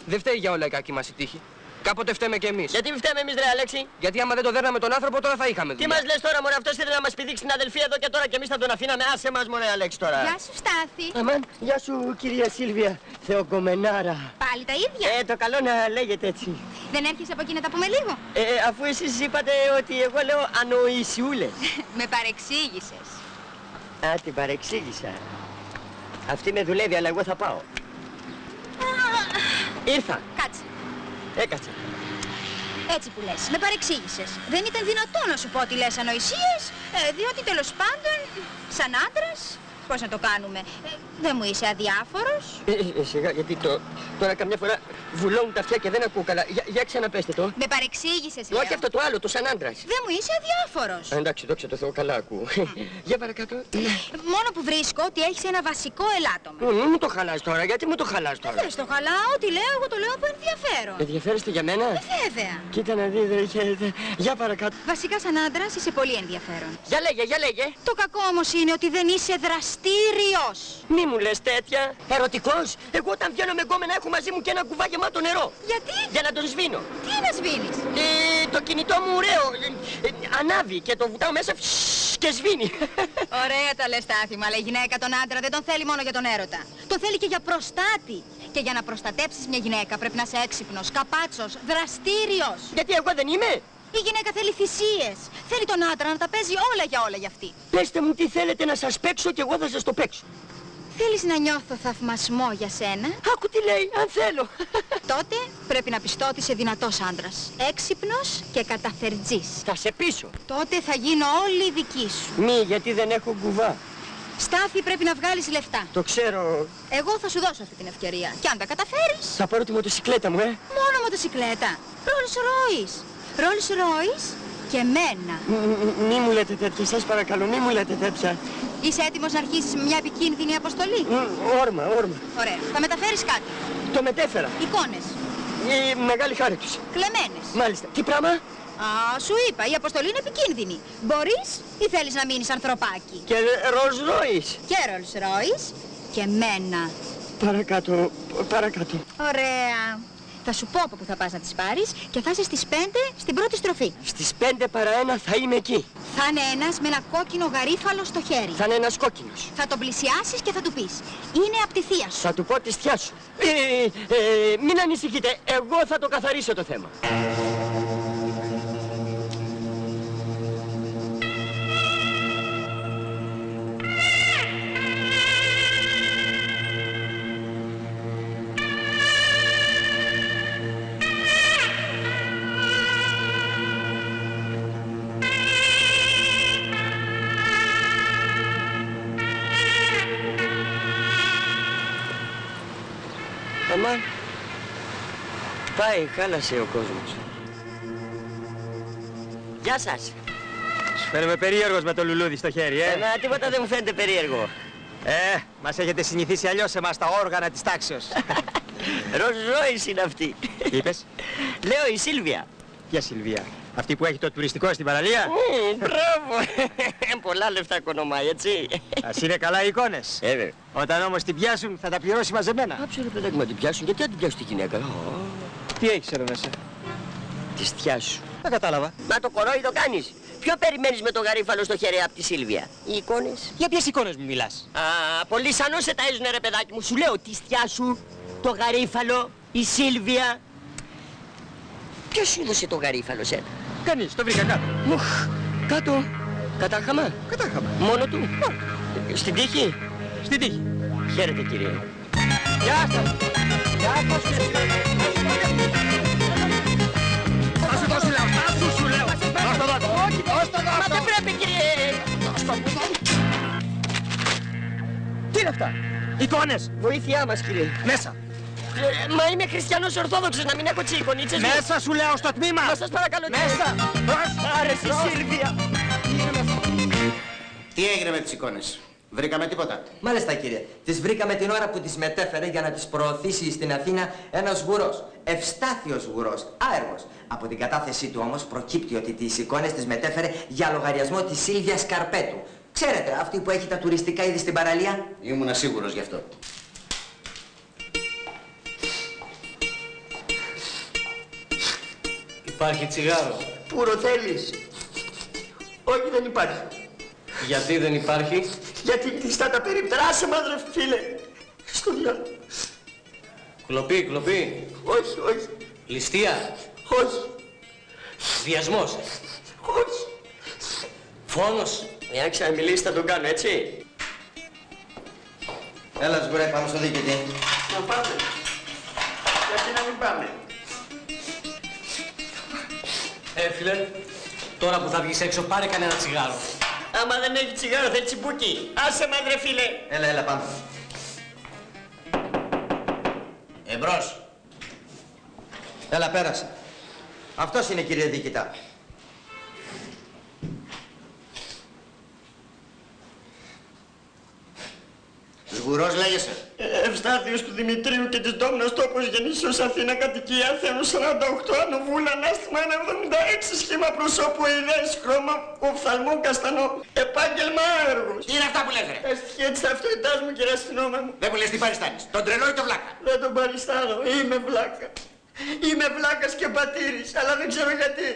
Δεν φταίει για όλα η κακή μας η τύχη. Κάποτε φταίμε κι εμείς. Γιατί μη φταίμε εμείς, ρε Αλέξη. Γιατί άμα δεν το δέρναμε τον άνθρωπο, τώρα θα είχαμε Τι δουλειά. μας λες τώρα, μωρέ, αυτός θέλει να μας πηδήξει την αδελφή εδώ και τώρα και εμείς θα τον αφήναμε. Άσε μας, μωρέ, Αλέξη τώρα. Γεια σου, Στάθη. Αμάν, γεια σου, κυρία Σίλβια. Θεοκομμενάρα. Πάλι τα ίδια. Το καλό να λέγεται έτσι. Δεν έρχεσαι από εκεί να τα πούμε λίγο? Αφού εσείς είπατε ότι εγώ λέω ανοησιούλες. Με παρεξήγησες. Α, την παρεξήγησα. Αυτή με δουλεύει, αλλά εγώ θα πάω. Ήρθα. Κάτσε. Έκατσα. Έτσι που λες. Με παρεξήγησες. Δεν ήταν δυνατό να σου πω ότι λες ανοησίες, διότι τέλος πάντων, σαν άντρας, πώς να το κάνουμε, δεν μου είσαι αδιάφορος. Σιγά, γιατί τώρα καμιά φορά βουλώνουν τα αυτιά και δεν ακούω καλά. Για ξαναπέστε το. Με παρεξήγησες, λέω. Όχι αυτό το άλλο, το σαν άντρας. Δεν μου είσαι αδιάφορος. Εντάξει, δόξα τω Θεώ, καλά ακούω. Για παρακάτω. Μόνο που βρίσκω ότι έχεις ένα βασικό ελάττωμα. Μην μου το χαλάς τώρα, γιατί μου το χαλάς τώρα. Δεν το χαλάω, ό,τι λέω, εγώ το λέω από ενδιαφέρον. Ενδιαφέρεστε για μένα? Βέβαια. Κοίτα να δείτε, για παρακάτω. Βασικά σαν άντρας είσαι πολύ ενδιαφέρον. Για λέγε. Το κακό όμως είναι ότι δεν είσαι δραστήριος. Μη μου λες τέτοια. Ερωτικός. Εγώ όταν βγαίνω με γκόμενα έχω μαζί μου και ένα κουβά γεμάτο νερό. Γιατί? Για να τον σβήνω. Τι να σβήνεις? Το κινητό μου ωραίο. Ανάβει και το βουτάω μέσα και σβήνει. Ωραία τα λες, Στάθη μου, αλλά η γυναίκα τον άντρα δεν τον θέλει μόνο για τον έρωτα. Τον θέλει και για προστάτη. Και για να προστατέψεις μια γυναίκα πρέπει να είσαι έξυπνος, καπάτσος, δραστήριος. Γιατί εγώ δεν είμαι? Η γυναίκα θέλει θυσίες. Θέλει τον άντρα να τα παίζει όλα για αυτή. Πέστε μου τι θέλετε να σας παίξω και εγώ θα σας το παίξω. Θέλεις να νιώθω θαυμασμό για σένα? Άκου τι λέει, αν θέλω. Τότε πρέπει να πιστώ ότι είσαι δυνατός άντρας. Έξυπνος και καταφερτζής. Θα σε πείσω. Τότε θα γίνω όλη δική σου. Μη, γιατί δεν έχω κουβά. Στάθη, πρέπει να βγάλεις λεφτά. Το ξέρω. Εγώ θα σου δώσω αυτή την ευκαιρία. Και αν τα καταφέρεις... Θα πάρω τη μοτοσικλέτα μου, Μόνο μοτοσικλέτα. Rolls Royce. Rolls Royce και μένα. Μη μου λέτε τέτοια, σας παρακαλώ, μη μου λέτε τέτοια. Είσαι έτοιμος να αρχίσεις με μια επικίνδυνη αποστολή? Όρμα. Ωραία. Θα μεταφέρεις κάτι. Το μετέφερα. Εικόνες. Η μεγάλη χάρη τους. Κλεμμένες. Μάλιστα. Τι πράγμα? Σου είπα, η αποστολή είναι επικίνδυνη. Μπορείς ή θέλεις να μείνεις ανθρωπάκι? Και Rolls Royce. Και Rolls Royce και μένα. Παρακάτω. Ωραία. Θα σου πω από που θα πας να τις πάρεις και θα είσαι στις 5 στην πρώτη στροφή. Στις 5 παρά 1 θα είμαι εκεί. Θα είναι ένας με ένα κόκκινο γαρίφαλο στο χέρι. Θα είναι ένας κόκκινος. Θα τον πλησιάσεις και θα του πεις. Είναι απ' τη θεία σου. Θα του πω τη θεία σου. Μην ανησυχείτε, εγώ θα το καθαρίσω το θέμα. Αμάν. Πάει, χάλασε ο κόσμος. Γεια σας. Σου φαίνομαι περίεργος με το λουλούδι στο χέρι, Εμένα τίποτα δεν μου φαίνεται περίεργο. Μας έχετε συνηθίσει αλλιώς εμάς τα όργανα της τάξεως. Ροζόης είναι αυτή. Τι είπες? Λέω η Σίλβια. Ποια Σιλβία? Αυτή που έχει το τουριστικό στην παραλία? Μπράβο. Πολλά λεφτά οικονομάει, έτσι. Ας είναι καλά οι εικόνες. Όταν όμως την πιάσουν θα τα πληρώσει μαζεμένα. Άψε ρε παιδάκι μου, την πιάσουν. Γιατί αν την πιάσουν τη γυναίκα? Τι έχεις εδώ μέσα? Τη στιά σου. Δεν κατάλαβα. Μα το κορόιδο κάνεις. Ποιο περιμένεις με το γαρίφαλο στο χέρι από τη Σίλβια? Οι εικόνες. Για ποιες εικόνες μου μιλάς? Πολύ σανό σε ταΐζουνε ρε παιδάκι μου. Σου λέω τη στιά σου, το γαρίφαλο, η Σίλβια. Ποιος σου έδωσε το γαρίφαλο σένα? Κανείς, το βρήκα κάτω. Κάτω. Κατάχαμα. Κατάχαμα. Μόνο του. Στην τύχη. Στην τύχη. Χαίρετε κύριε. Γεια σας. Γεια σας. Θα σου δώσω λέω, θα σου λέω. Δώσ' το δώσ' το. Όχι, δώσ' το δώσ' Μα το. δεν πρέπει κύριε. Τι είναι αυτά? Εικόνες. Βοήθειά μας κύριε. Μέσα. Μα είμαι χριστιανός ορθόδοξος, να μην έχω τσίγκονίτσες. Μέσα σου λέω στο τμήμα. Μα σας παρακαλώ κύριε. Μέσα. Άρεσε η Σίλβια. Τι έγινε με τις εικόνες? Βρήκαμε τίποτα? Μάλιστα κύριε, τις βρήκαμε την ώρα που τις μετέφερε για να τις προωθήσει στην Αθήνα ένας γουρός, ευστάθιος γουρός, άεργος. Από την κατάθεσή του όμως προκύπτει ότι τις εικόνες τις μετέφερε για λογαριασμό της Σίλβιας Καρπέτου. Ξέρετε, αυτή που έχει τα τουριστικά είδη στην παραλία. Ήμουνα σίγουρος γι' αυτό. Υπάρχει τσιγάρο. Πούρο θέλεις? Όχι δεν υπάρχει. Γιατί δεν υπάρχει? Γιατί κλειστά τα περίπτερα. Άσε μας ρε φίλε. Στο διάλογο. Κλοπή, κλοπή. Όχι, όχι. Ληστεία. Όχι. Βιασμός. Όχι. Φόνος. Εάν ξαναμιλήσεις θα τον κάνω, έτσι. Έλα σγουρέ, πάμε στο διοικητή. Να πάμε. Γιατί να μην πάμε? Φίλε, τώρα που θα βγεις έξω πάρε κανένα τσιγάρο. Άμα δεν έχει τσιγάρο θέλει τσιμπούκι. Άσε μας ρε φίλε. Έλα, πάμε. Εμπρός. Έλα, πέρασε. Αυτός είναι κύριε διοικητά. Σγουρός λέγεσαι? Ευστάθιος του Δημητρίου και της Ντόμνας τόπος γεννήσεως Αθήνα κατοικία Αθένου 48 Ανοβούλα ανάστημα 176 σχήμα προσώπου ιδέες χρώμα οφθαλμού καστανό επάγγελμα έργος. Τι είναι αυτά που λες ρε? Στοιχεία της ταυτότητάς μου κύριε αστυνόμα μου. Δεν μου λες τι παριστάνεις, τον τρελό ή τον βλάκα? Δεν τον παριστάνω, είμαι βλάκα. Είμαι βλάκας και πατήρης, αλλά δεν ξέρω γιατί.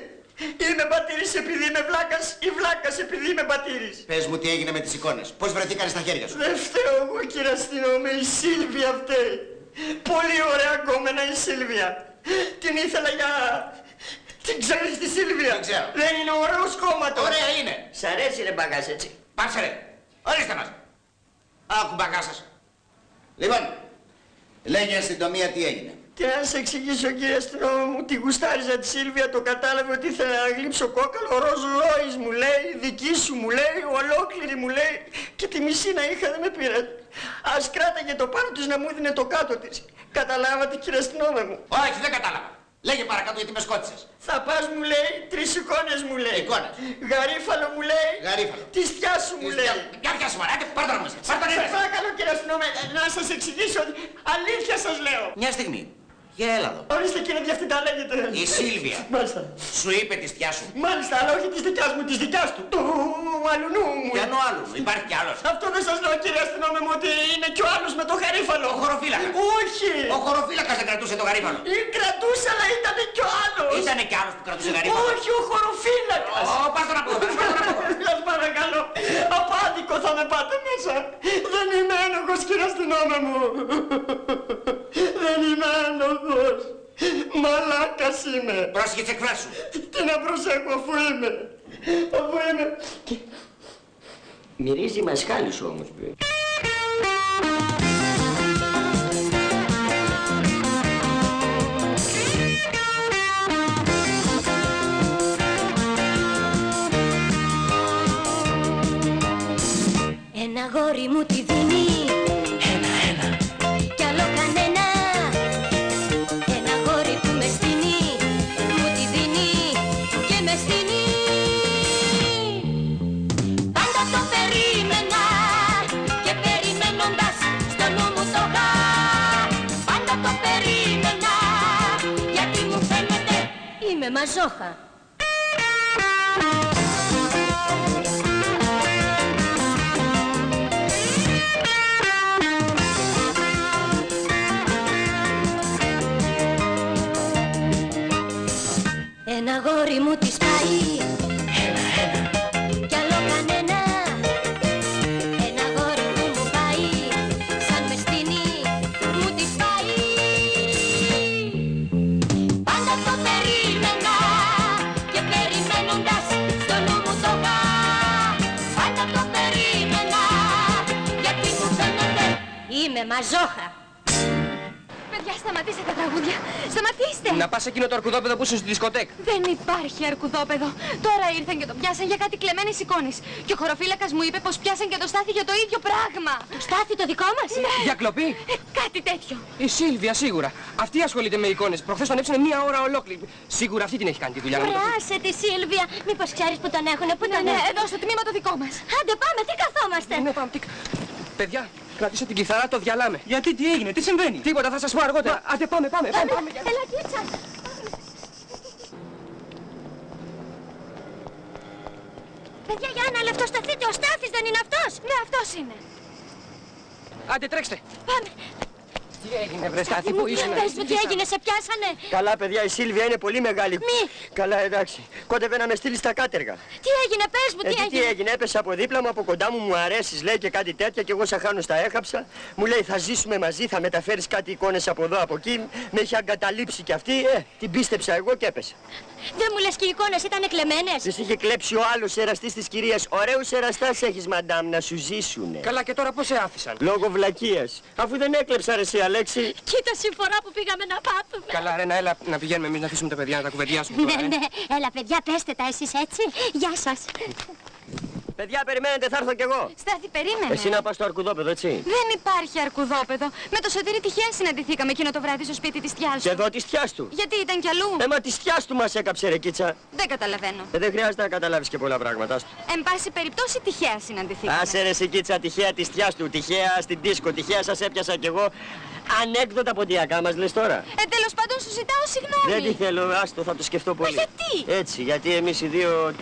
Είμαι πατήρης επειδή είμαι βλάκας ή βλάκας επειδή είμαι πατήρης. Πες μου τι έγινε με τις εικόνες, πώς βρεθήκανε στα χέρια σου? Δεν φταίω εγώ κύριε αστυνόμε, η Σίλβια φταίει. Πολύ ωραία κόμενα η Σίλβια. Την ήθελα για... Την ξέρεις τη Σίλβια? Δεν ξέρω. Δεν είναι ωραίος κόμματος? Ωραία είναι. Σ' αρέσει ρε μπαγκάς έτσι? Πάψε ρε, ορίστε μας. Άκου μπαγκάσας. Λοιπόν, λέγε εν συντομία τι έγινε. Τι να σε εξηγήσω κύριε αστυνόμο μου, τη γουστάριζα τη Σίλβια, το κατάλαβε ότι ήθελε να γλύψω κόκαλο, ροζ Ρόις μου λέει, δική σου μου λέει, ολόκληρη μου λέει και τη μισή να είχα δεν με πήρε. Ας κράταγε το πάνω της να μου δίνε το κάτω της. Καταλάβατε κύριε αστυνόμο μου? Όχι, δεν κατάλαβα. Λέγε παρακάτω γιατί με σκότισες. Θα πας μου λέει, 3 εικόνες μου λέει. Εικόνες. Γαρίφαλο μου λέει. Γαρίφαλο. Τη στιά σου μου λέει. Για πιάσου μαράτε, πάρ' τον μέσα. Πάρ' τον Σας μέσα. παρακαλώ κύριε αστυνόμο, να σας εξηγήσω ότι αλήθεια σας λέω. Μια στιγμή. Για έλα εδώ. Ορίστε κύριε διευθυντά λέγεται. Η Σίλβια. Μάλιστα. Σου είπε τη στιά σου. Μάλιστα, αλλά όχι της δικιάς μου, της δικιάς του. Του αλουνού μου. Ποιανού άλλου, υπάρχει κι άλλος. Αυτό δεν σας λέω κύριε αστυνόμε μου ότι είναι κι ο άλλος με το γαρίφαλο. Ο χωροφύλακας. Όχι. Ο χωροφύλακας δεν κρατούσε το γαρίφαλο. Κρατούσε αλλά ήταν κι ο άλλος. Ήτανε κι άλλος που κρατούσε γαρίφαλο. Όχι, ο χωροφύλακας. Πάρ' τον από εδώ, πάρ' τον από εδώ. Σας παρακαλώ, απάντικο θα με πάτε μέσα. Δεν είμαι ένοχος κύριε αστυνόμε μου. Δεν είμαι ένοχος. Μαλάκας είμαι. Πρόσεχε τις εκφράσεις σου. Τι να προσέχω αφού είμαι. Αφού είμαι. Μυρίζει μασχάλη σου όμως. Ένα γόρι μου τη δίνει. Ένα. Κι άλλο κανένα. μαζόχα. Ένα γόρι μου της πάει, κι άλλο κανένα. Ένα γόρι μου πάει, σαν με στείνει μου της πάει. Πάντα το περίμενα και περιμένοντας στο νου μου το γα. Πάντα το περίμενα γιατί μου φαίνεται είμαι μαζόχα. Παιδιά, σταματήστε τα τραγούδια. Σταματήστε! Να πας εκείνο το αρκουδόπεδο που είσαι στη δισκοτέκ. Δεν υπάρχει αρκουδόπεδο. Τώρα ήρθαν και το πιάσαν για κάτι κλεμμένες εικόνες. Και ο χωροφύλακας μου είπε πως πιάσαν και το Στάθη για το ίδιο πράγμα. Το Στάθη το δικό μας? Ναι. Για κλοπή. Κάτι τέτοιο. Η Σίλβια σίγουρα. Αυτή ασχολείται με εικόνες. Προχθές τον έψανε μία ώρα ολόκληρη. Σίγουρα αυτή την έχει κάνει τη δουλειά. Πράσε τη Σίλβια. Μήπως ξέρεις που τον έχουνε, που τον Ναι, έχουν? εδώ στο τμήμα το δικό μας. Άντε πάμε, τι καθόμαστε? Ναι, πάμε. Παιδιά, κρατήστε την κιθαρά, το διαλάμε. Γιατί, τι έγινε, τι συμβαίνει? Τίποτα, θα σας πω αργότερα. Άντε πάμε. Έλα, κοίτσα. Παιδιά, για ένα λεπτό σταθείτε, ο Στάθης δεν είναι αυτός? Ναι, αυτός είναι. Άντε, τρέξτε. Πάμε. Τι έγινε, βρε Στάθη, πού είσαι? Πες μου τι έγινε, σε πιάσανε? Καλά, παιδιά, η Σίλβια είναι πολύ μεγάλη. Μη. Καλά, εντάξει. Κόντευε να με στείλει στα κάτεργα. Τι έγινε, πες μου, τι Τι έγινε, έπεσε από δίπλα μου, από κοντά μου, μου αρέσεις, λέει και κάτι τέτοια και εγώ σαν χάνω στα έχαψα. Μου λέει θα ζήσουμε μαζί, θα μεταφέρεις κάτι εικόνες από εδώ, από εκεί. Με είχε αγκαταλείψει κι αυτή, την πίστεψα εγώ και έπεσε. Δεν μου λες και οι εικόνες ήταν κλεμμένες? Τις είχε κλέψει ο άλλος εραστής της κυρίας. Ωραίους εραστάς έχεις, μαντάμ, να σου ζήσουνε. Καλά, και τώρα πώς σε άφησαν? Λόγω βλακείας. Αφού δεν έκλεψα ρε εσύ, Αλέξη. Κοίτα συμφορά που πήγαμε να πάθουμε. Καλά, Ρένα, έλα να πηγαίνουμε εμείς να αφήσουμε τα παιδιά να τα κουβεντιάσουμε τώρα. Ναι, έλα παιδιά, πέστε τα εσείς έτσι. Γεια σας. Παιδιά, περιμένετε, θα έρθω κι εγώ. Στάθη, περίμενε. Εσύ να πας στο αρκουδόπεδο, έτσι. Δεν υπάρχει αρκουδόπεδο. Με το Σωτήρι τυχαία συναντηθήκαμε εκείνο το βράδυ στο σπίτι της θιάς Και του. εδώ της θιάς του. Γιατί ήταν κι αλλού. Μα της θιάς του μας έκαψε ρε κίτσα. Δεν καταλαβαίνω. Δεν χρειάζεται να καταλάβεις και πολλά πράγματα. άστο. Εν πάση περιπτώσει τυχαία συναντηθήκαμε. Άσε ρε εσύ κίτσα, τυχαία της θιάς του. Τυχαία στην δίσκο, τυχαία σας έπιασα κι εγώ. Ανέκδοτα ποντιακά μας λες τώρα. Τέλος πάντων σου ζητάω συγγνώμη. Δεν τη θέλω, άστο, θα το σκεφτώ πολύ. Γιατί? Έτσι, γιατί εμείς οι δύο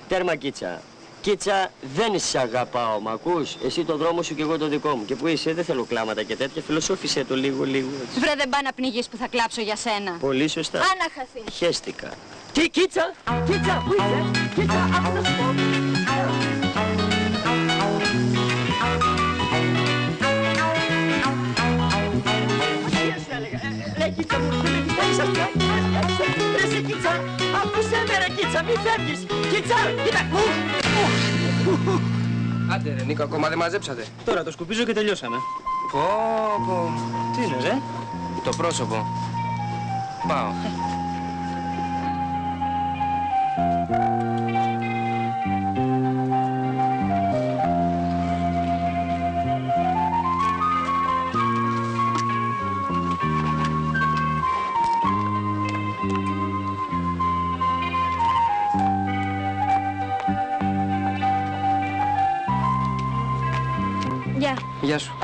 τέρμα κίτσα. Κίτσα, δεν σε αγαπάω, μ' ακούς? Εσύ το δρόμο σου και εγώ το δικό μου. Και που είσαι, δεν θέλω κλάματα και τέτοια. Φιλοσόφισε το λίγο. Έτσι. Βρε, δεν πάει να πνιγείς που θα κλάψω για σένα. Πολύ σωστά. Άνα χαθεί. Χαίστηκα. Τι, κίτσα, κίτσα, πού είσαι? Κίτσα, άκου να σου πω. Ρε κίτσα μου, ρε κίτσα, άκουσέ με ρε κίτσα, μη φεύγεις. Κίτσα, κοίτα. Άντε ρε Νίκο, ακόμα δεν μαζέψατε. Τώρα το σκουπίζω και τελειώσαμε. Πω. Τι είναι, ρε? Το πρόσωπο. Πάω. Γεια. Γεια σου.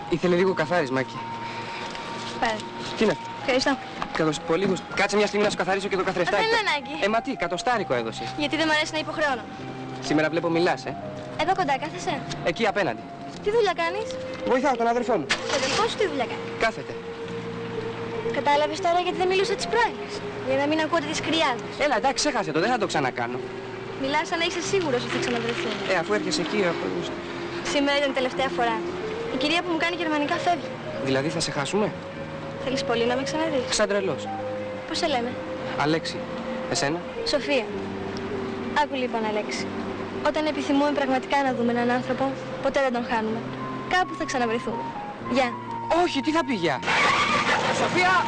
Ήθελε λίγο καθάρισμάκι. Πάρε. Τι είναι? Ευχαριστώ. Πολύ. Κάτσε μια στιγμή να σου καθαρίσω και το καθρεφτάκι. Δεν είναι ανάγκη. Μα τι, κατοστάρικο έδωσες. Γιατί δεν μ' αρέσει να υποχρεώνω. Σήμερα βλέπω μιλάς, Εδώ κοντά κάθεσαι. Εκεί απέναντι. Τι δουλειά κάνεις? Βοηθάω τον αδερφό μου. Ο αδελφός σου τι δουλειά κάνει? Κάθεται. Κατάλαβες τώρα γιατί δεν μιλούσα τις πρώην. Για να μην ακούτε τις κρυάδες. Έλα, εντάξει, ξέχασε το, δεν θα το ξανακάνω. Μιλάς σαν να είσαι σίγουρος ότι θα ξαναβρεθούν. Αφού έρχεσαι εκεί, Σήμερα ήταν η τελευταία φορά. Η κυρία που μου κάνει γερμανικά φεύγει. Δηλαδή θα σε χάσουμε? Θέλεις πολύ να με ξαναδείς? Σαν τρελός. Πώς σε λέμε? Αλέξη. Εσένα? Σοφία. Άκου λοιπόν, Αλέξη. Όταν επιθυμούμε πραγματικά να δούμε έναν άνθρωπο, ποτέ δεν τον χάνουμε. Κάπου θα ξαναβρεθούμε. Γεια. Όχι, τι θα πει γεια? Σοφία!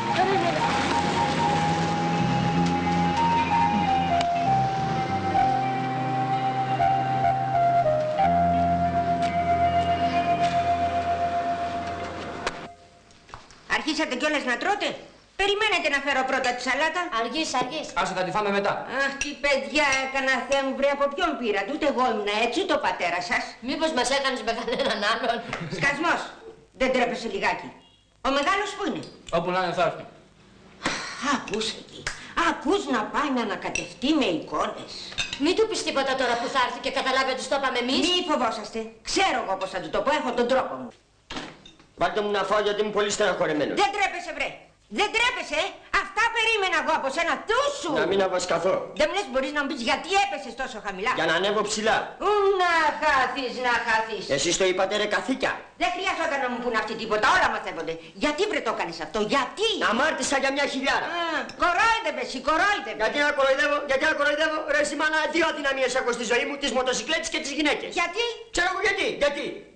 Αρχίσατε κιόλας να τρώτε. Περιμένετε να φέρω πρώτα τη σαλάτα. Αργείς. Άσε θα τη φάμε μετά. Αχ, τι παιδιά έκανα, Θεέ μου, βρε, από ποιον πήρατε? Ούτε εγώ ήμουν έτσι, ούτε ο πατέρας σας. Μήπως μας έκανες με κανέναν άλλον? Σκασμός. Δεν τρέπεσαι λιγάκι. Ο μεγάλος που είναι? Όπου να είναι θα έρθει. Α, πού είσαι εκεί. Ακούς να πάει να ανακατευτεί με εικόνες. Μην του πεις τίποτα τώρα που θα έρθει και καταλάβει ότι στο είπαμε εμείς. Μη φοβόσαστε. Ξέρω εγώ πώς θα του το πω, έχω τον τρόπο μου. Βάλτε μου να φάω γιατί είμαι πολύ στεναχωρημένος. Δεν τρέπεσαι, βρε. Δεν τρέπεσαι. Αυτά περίμενα εγώ από σένα. Τούσου. Να μην αβασκαθώ. Δεν μου λες μπορείς να μου πεις γιατί έπεσες τόσο χαμηλά. Για να ανέβω ψηλά. Να χάθεις, να χάθεις. Εσείς το είπατε ρε καθήκια. Δεν χρειαζόταν να μου πουν αυτοί τίποτα, όλα μαθαίνονται. Γιατί βρε το έκανες αυτό, γιατί. Αμάρτησα για 1.000. Κορόιδευε, κορόιδευε. Γιατί να κοροϊδεύω, γιατί να κοροϊδεύω. Ρε εσύ μάνα, δύο αδυναμίες έχω στη ζωή μου, τις μοτοσυκλέτες και τις γυναίκες. Γιατί. Ξέρω εγώ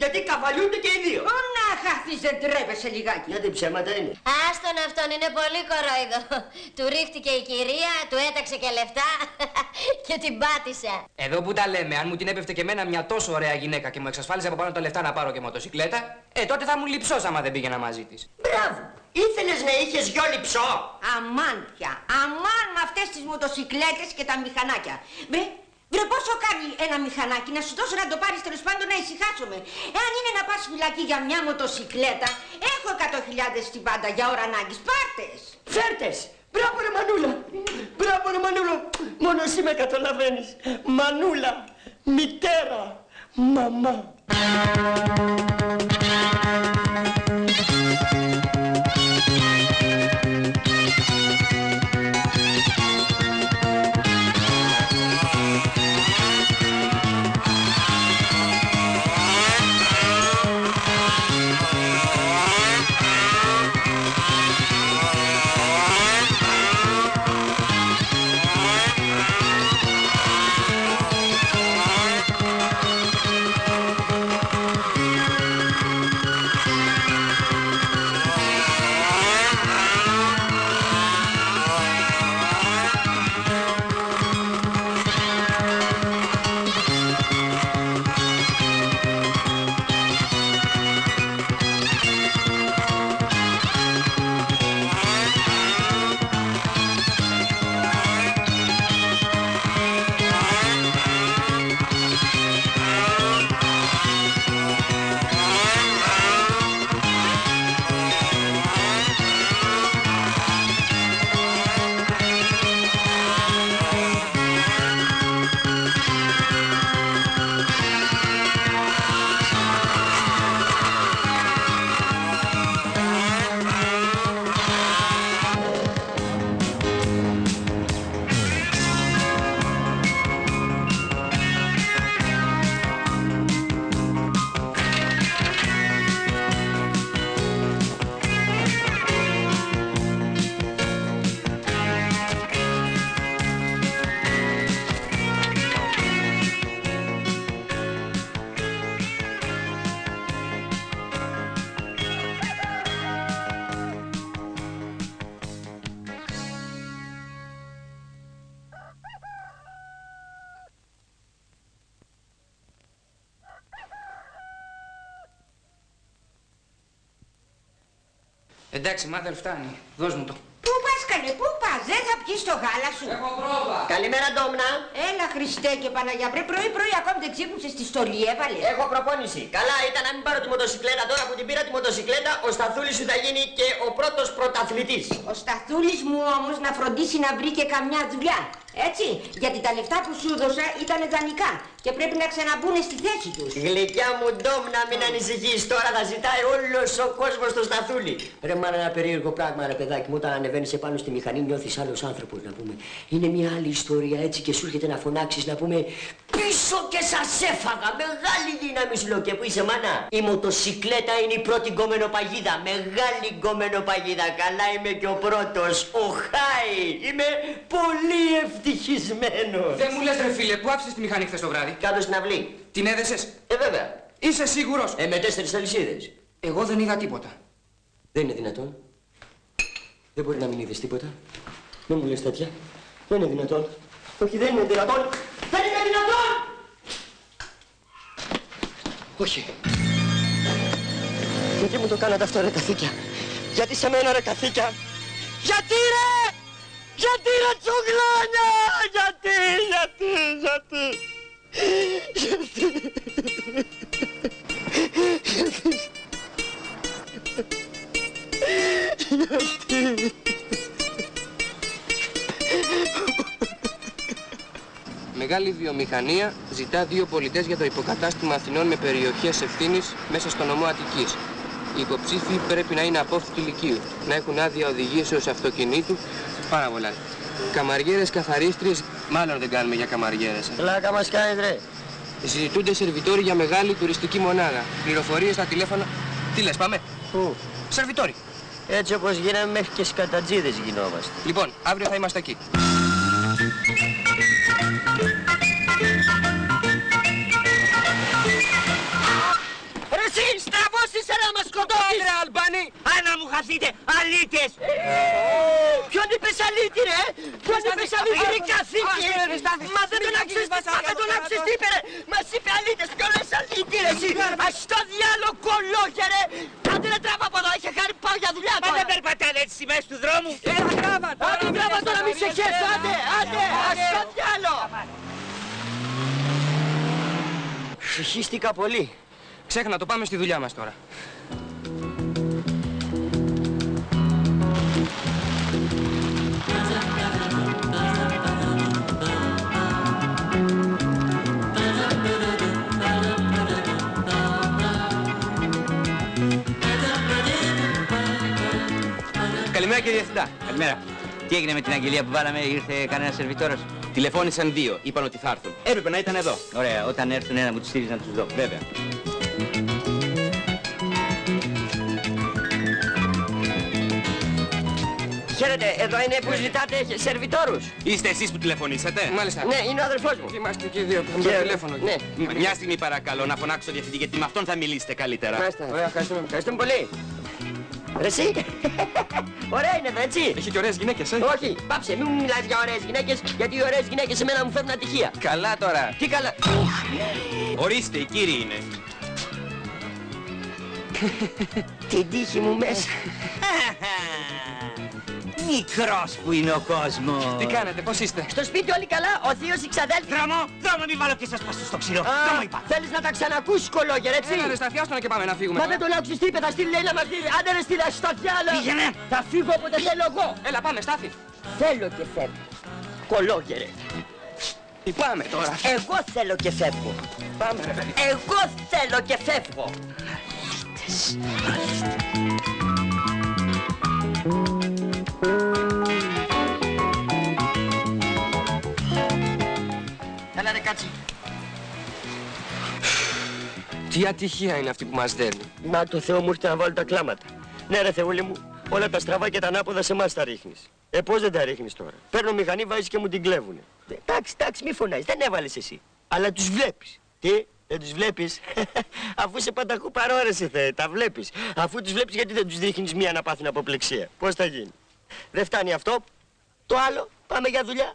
γιατί καβαλιούνται και οι δύο. Να χάθεις, δεν τρέπεσαι λιγάκι. Γιατί ψέματα είναι. Άστον αυτόν, είναι πολύ κορόιδο. Του ρίχτηκε η κυρία, του έταξε και λεφτά και την πάτησε. Εδώ που τα λέμε, αν μου την έπεφτε και εμένα μια τόσο ωραία γυναίκα και μου εξασφάλισε από πάνω τα λεφτά να πάρω και μοτοσυκλέτα, τότε θα μου λειψώσει άμα δεν πήγαινα μαζί της. Μπράβο. Ήθελες να είχες γιο λειψό. Αμάν πια, αμάν με αυτές τις μοτοσυκλέτες και τα μηχανάκια. Βρε πόσο κάνει ένα μηχανάκι, να σου δώσω να το πάρεις τέλος πάντων να ησυχάσουμε. Εάν είναι να πας φυλακή για μια μοτοσυκλέτα, έχω 100.000 στην πάντα για ώρα ανάγκης, πάρτες. Φέρτες. Μπράβο ρε Μανούλα. Μπράβο ρε Μανούλα. Μόνο εσύ με καταλαβαίνεις. Μανούλα. Μητέρα. Μαμά. Εντάξει, μάδερ, φτάνει. Δώσ' μου το. Πού πας καλέ, πού πας, δεν θα πιεις το γάλα σου. Έχω πρόβα. Καλημέρα Ντόμνα. Έλα Χριστέ και Παναγιά, πρωί ακόμη δεν ξύπνησες στη στολή, έβαλες. Έχω προπόνηση. Καλά ήταν να μην πάρω τη μοτοσυκλέτα. Τώρα που την πήρα τη μοτοσυκλέτα, ο Σταθούλης σου θα γίνει και ο πρώτος πρωταθλητής. Ο Σταθούλης μου όμως να φροντίσει να βρει και καμιά δουλειά. Έτσι, γιατί τα λεφτά που σου έδωσα ήταν δανεικά και πρέπει να ξαναμπούν στη θέση τους. Γλυκιά μου Ντόμνα, μην ανησυχείς. Τώρα θα ζητάει όλος ο κόσμος το Σταθούλη. Ρε μάνα, ένα περίεργο πράγμα ρε παιδάκι μου. Όταν ανεβαίνεις επάνω στη μηχανή νιώθεις άλλος άνθρωπος να πούμε. Είναι μια άλλη ιστορία έτσι και σου έρχεται να φωνάξεις να πούμε πίσω και σας έφαγα. Μεγάλη δύναμη σου λέω. Και που είσαι μάνα. Η μοτοσυκλέτα είναι η πρώτη γκομενοπαγίδα. Μεγάλη γκομενοπαγίδα. Καλά είμαι και ο πρώτος. Ο Χάι. Είμαι πολύ ευτυχισμένος. Δεν μου λες ρε φίλε, πού άφησες τη μηχανή χθες το βράδυ. Κάτω στην αυλή. Την έδεσες. Βέβαια. Είσαι σίγουρος. Με 4 αλυσίδες. Εγώ δεν είδα τίποτα. Δεν είναι δυνατόν. Δεν μπορεί να μην είδες τίποτα. Δεν μου λες τέτοια. Δεν είναι δυνατόν. Όχι, δεν είναι δυνατόν. Δεν είναι δυνατόν! Όχι. Γιατί μου το κάνατε αυτό ρε καθήκια. Γιατί σε μένα ρε καθήκια. Γιατί ρε! Γιατί ρε τσουγλάνια! Γιατί! Μεγάλη βιομηχανία ζητά 2 πολιτές για το υποκατάστημα Αθηνών με περιοχές ευθύνης μέσα στο νομό Αττικής. Οι υποψήφοι πρέπει να είναι απόφοιτοι λυκείου, να έχουν άδεια οδηγήσεως αυτοκινήτου. Πάρα πολλά. Καμαριέρες, καθαρίστριες, μάλλον δεν κάνουμε για καμαριέρες. Πλάκα μας κάνεις ρε. Συζητούνται σερβιτόροι για μεγάλη τουριστική μονάδα. Πληροφορίες στα τηλέφωνα. Τι λες, πάμε? Πού? Σερβιτόροι. Έτσι όπως γίναμε μέχρι και σκατατζίδες γινόμαστε. Λοιπόν, αύριο θα είμαστε εκεί. Ρε εσύ, στραβός είσαι να μας σκοτώσεις! Ρε Αλμπάνη! Άνα μου χαθείτε, αλήτες! Ποιον είπες αλήτη ρε! Ποιον είπες αλήτη ρε καθήκη! Μα δεν τον άκουσες, δεν τον άκουσες τι είπε ρε! Μας είπε αλήτες, ποιον λες αλήτη ρε εσύ! Ας το διάλο κολόγερε! Άντε ρε τράβα από εδώ, είχε χάρη πάω για δουλειά τώρα! Μα δεν περπατάνε έτσι στη μέση του δρόμου! Έλα τράβα! Άντε τράβα τώρα μη σε χέσω, άντε! Άντε! Ας το διάλο! Συγχύστηκα πολύ. Ξέχνα το, πάμε στη δουλειά μας τώρα. Καλημέρα κύριε Διευθυντά. Καλημέρα. Τι έγινε με την αγγελία που βάλαμε, ήρθε κανένα σερβιτόρος? Τηλεφώνησαν 2, είπαν ότι θα έρθουν. Έπρεπε να ήταν εδώ. Ωραία, όταν έρθουν ένα μου τους στείλεις να τους δω. Βέβαια. Χαίρετε, εδώ είναι που ζητάτε σερβιτόρους. Είστε εσείς που τηλεφωνήσατε? Μάλιστα. Ναι, είναι ο αδερφός μου. Είμαστε και 2 που έχουμε τηλέφωνο. Ναι. Μια στιγμή παρακαλώ να φωνάξω τον διευθυντή, γιατί με αυτόν θα μιλήσετε καλύτερα. Μάλιστα. Ωραία, ευχαριστούμε πολύ. Ρε εσύ, ωραία είναι εδώ, έτσι. Έχει και ωραίες γυναίκες, Όχι, πάψε, μην μου μιλάς για ωραίες γυναίκες, γιατί οι ωραίες γυναίκες εμένα μου φέρνουν ατυχία. Καλά τώρα. Τι καλά. Ορίστε, οι κύριοι είναι. Την τύχη μου μέσα. Μικρός που είναι ο κόσμος. Τι κάνετε, πώς είστε? Στο σπίτι όλοι καλά, ο θείος, η ξαδέλφη. Δρόμο, μην βάλω και σας πάσω στο ξύλο. Δρόμο είπα. Θέλεις να τα ξανακούσεις κολόγερ, έτσι. Έλα ρε σταθιάστονα και πάμε να φύγουμε. Μα δεν τον άκουσες τι είπε, θα στείλει λέει να μας δει. Άντε ρε στείλα στο διάλο. Πήγαινε. Θα φύγω όποτε θέλω εγώ. Έλα πάμε, Στάθη. Θέλω και φεύγω. Κολόγερε. Τι πάμε τώρα? Εγώ θέλω και φεύγω. Πάμε ρε παιδί. Εγώ θέλω και φεύγω. Έλα ρε κάτσε. Τι ατυχία είναι αυτή που μας δέρνει. Μα το Θεό μου ήρθε να βάλω τα κλάματα. Ναι ρε Θεούλη μου, όλα τα στραβά και τα ανάποδα σε εμάς τα ρίχνεις. Πώς δεν τα ρίχνεις τώρα? Παίρνω μηχανή, βάζεις και μου την κλέβουνε. Εντάξει, μη φωνάζεις, δεν έβαλες εσύ. Αλλά τους βλέπεις. Τι, δεν τους βλέπεις? Αφού είσαι πανταχού παρόρεση Θεέ, τα βλέπεις. Αφού τους βλέπεις, γιατί δεν τους ρίχνεις μία να πάθουν αποπλεξία? Πώς θα γίνει? Δεν φτάνει αυτό. Το άλλο, πάμε για δουλειά.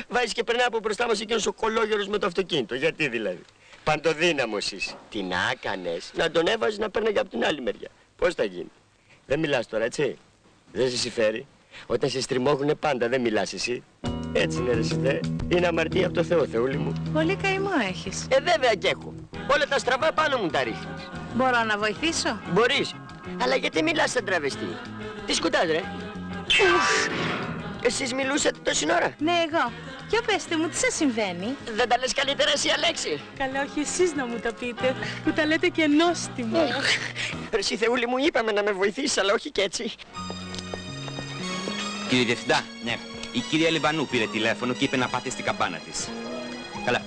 Βάζεις και περνάει από μπροστά μας εκείνος ο κολόγερος με το αυτοκίνητο. Γιατί δηλαδή? Παντοδύναμος είσαι. Τι να έκανες? Να τον έβαζες να παίρναγε από την άλλη μεριά. Πώς θα γίνει? Δεν μιλάς τώρα, έτσι? Δεν σε συμφέρει? Όταν σε στριμώχουνε πάντα δεν μιλάς εσύ. Έτσι είναι ρε Θεέ. Είναι αμαρτία από το Θεό, Θεούλη μου. Πολύ καημό έχεις. Βέβαια κι έχω. Όλα τα στραβά πάνω μου τα ρίχνεις. Μπορώ να βοηθήσω? Μπορείς. Αλλά γιατί μιλάς σαν τραβεστή? Τι σκουτάς ρε? Εσείς μιλούσατε τόση ώρα? Ναι, εγώ. Για πέστε μου, τι σας συμβαίνει? Δεν τα λες καλύτερα εσύ, Αλέξη? Καλά, όχι εσείς να μου το πείτε, που τα λέτε και νόστιμο. Ρε εσύ Θεούλη μου, είπαμε να με βοηθήσεις, αλλά όχι και έτσι. Κύριε Διευθυντά, ναι. Η κυρία Λιβανού πήρε τηλέφωνο και είπε να πάτε στην καμπάνα της. Καλά.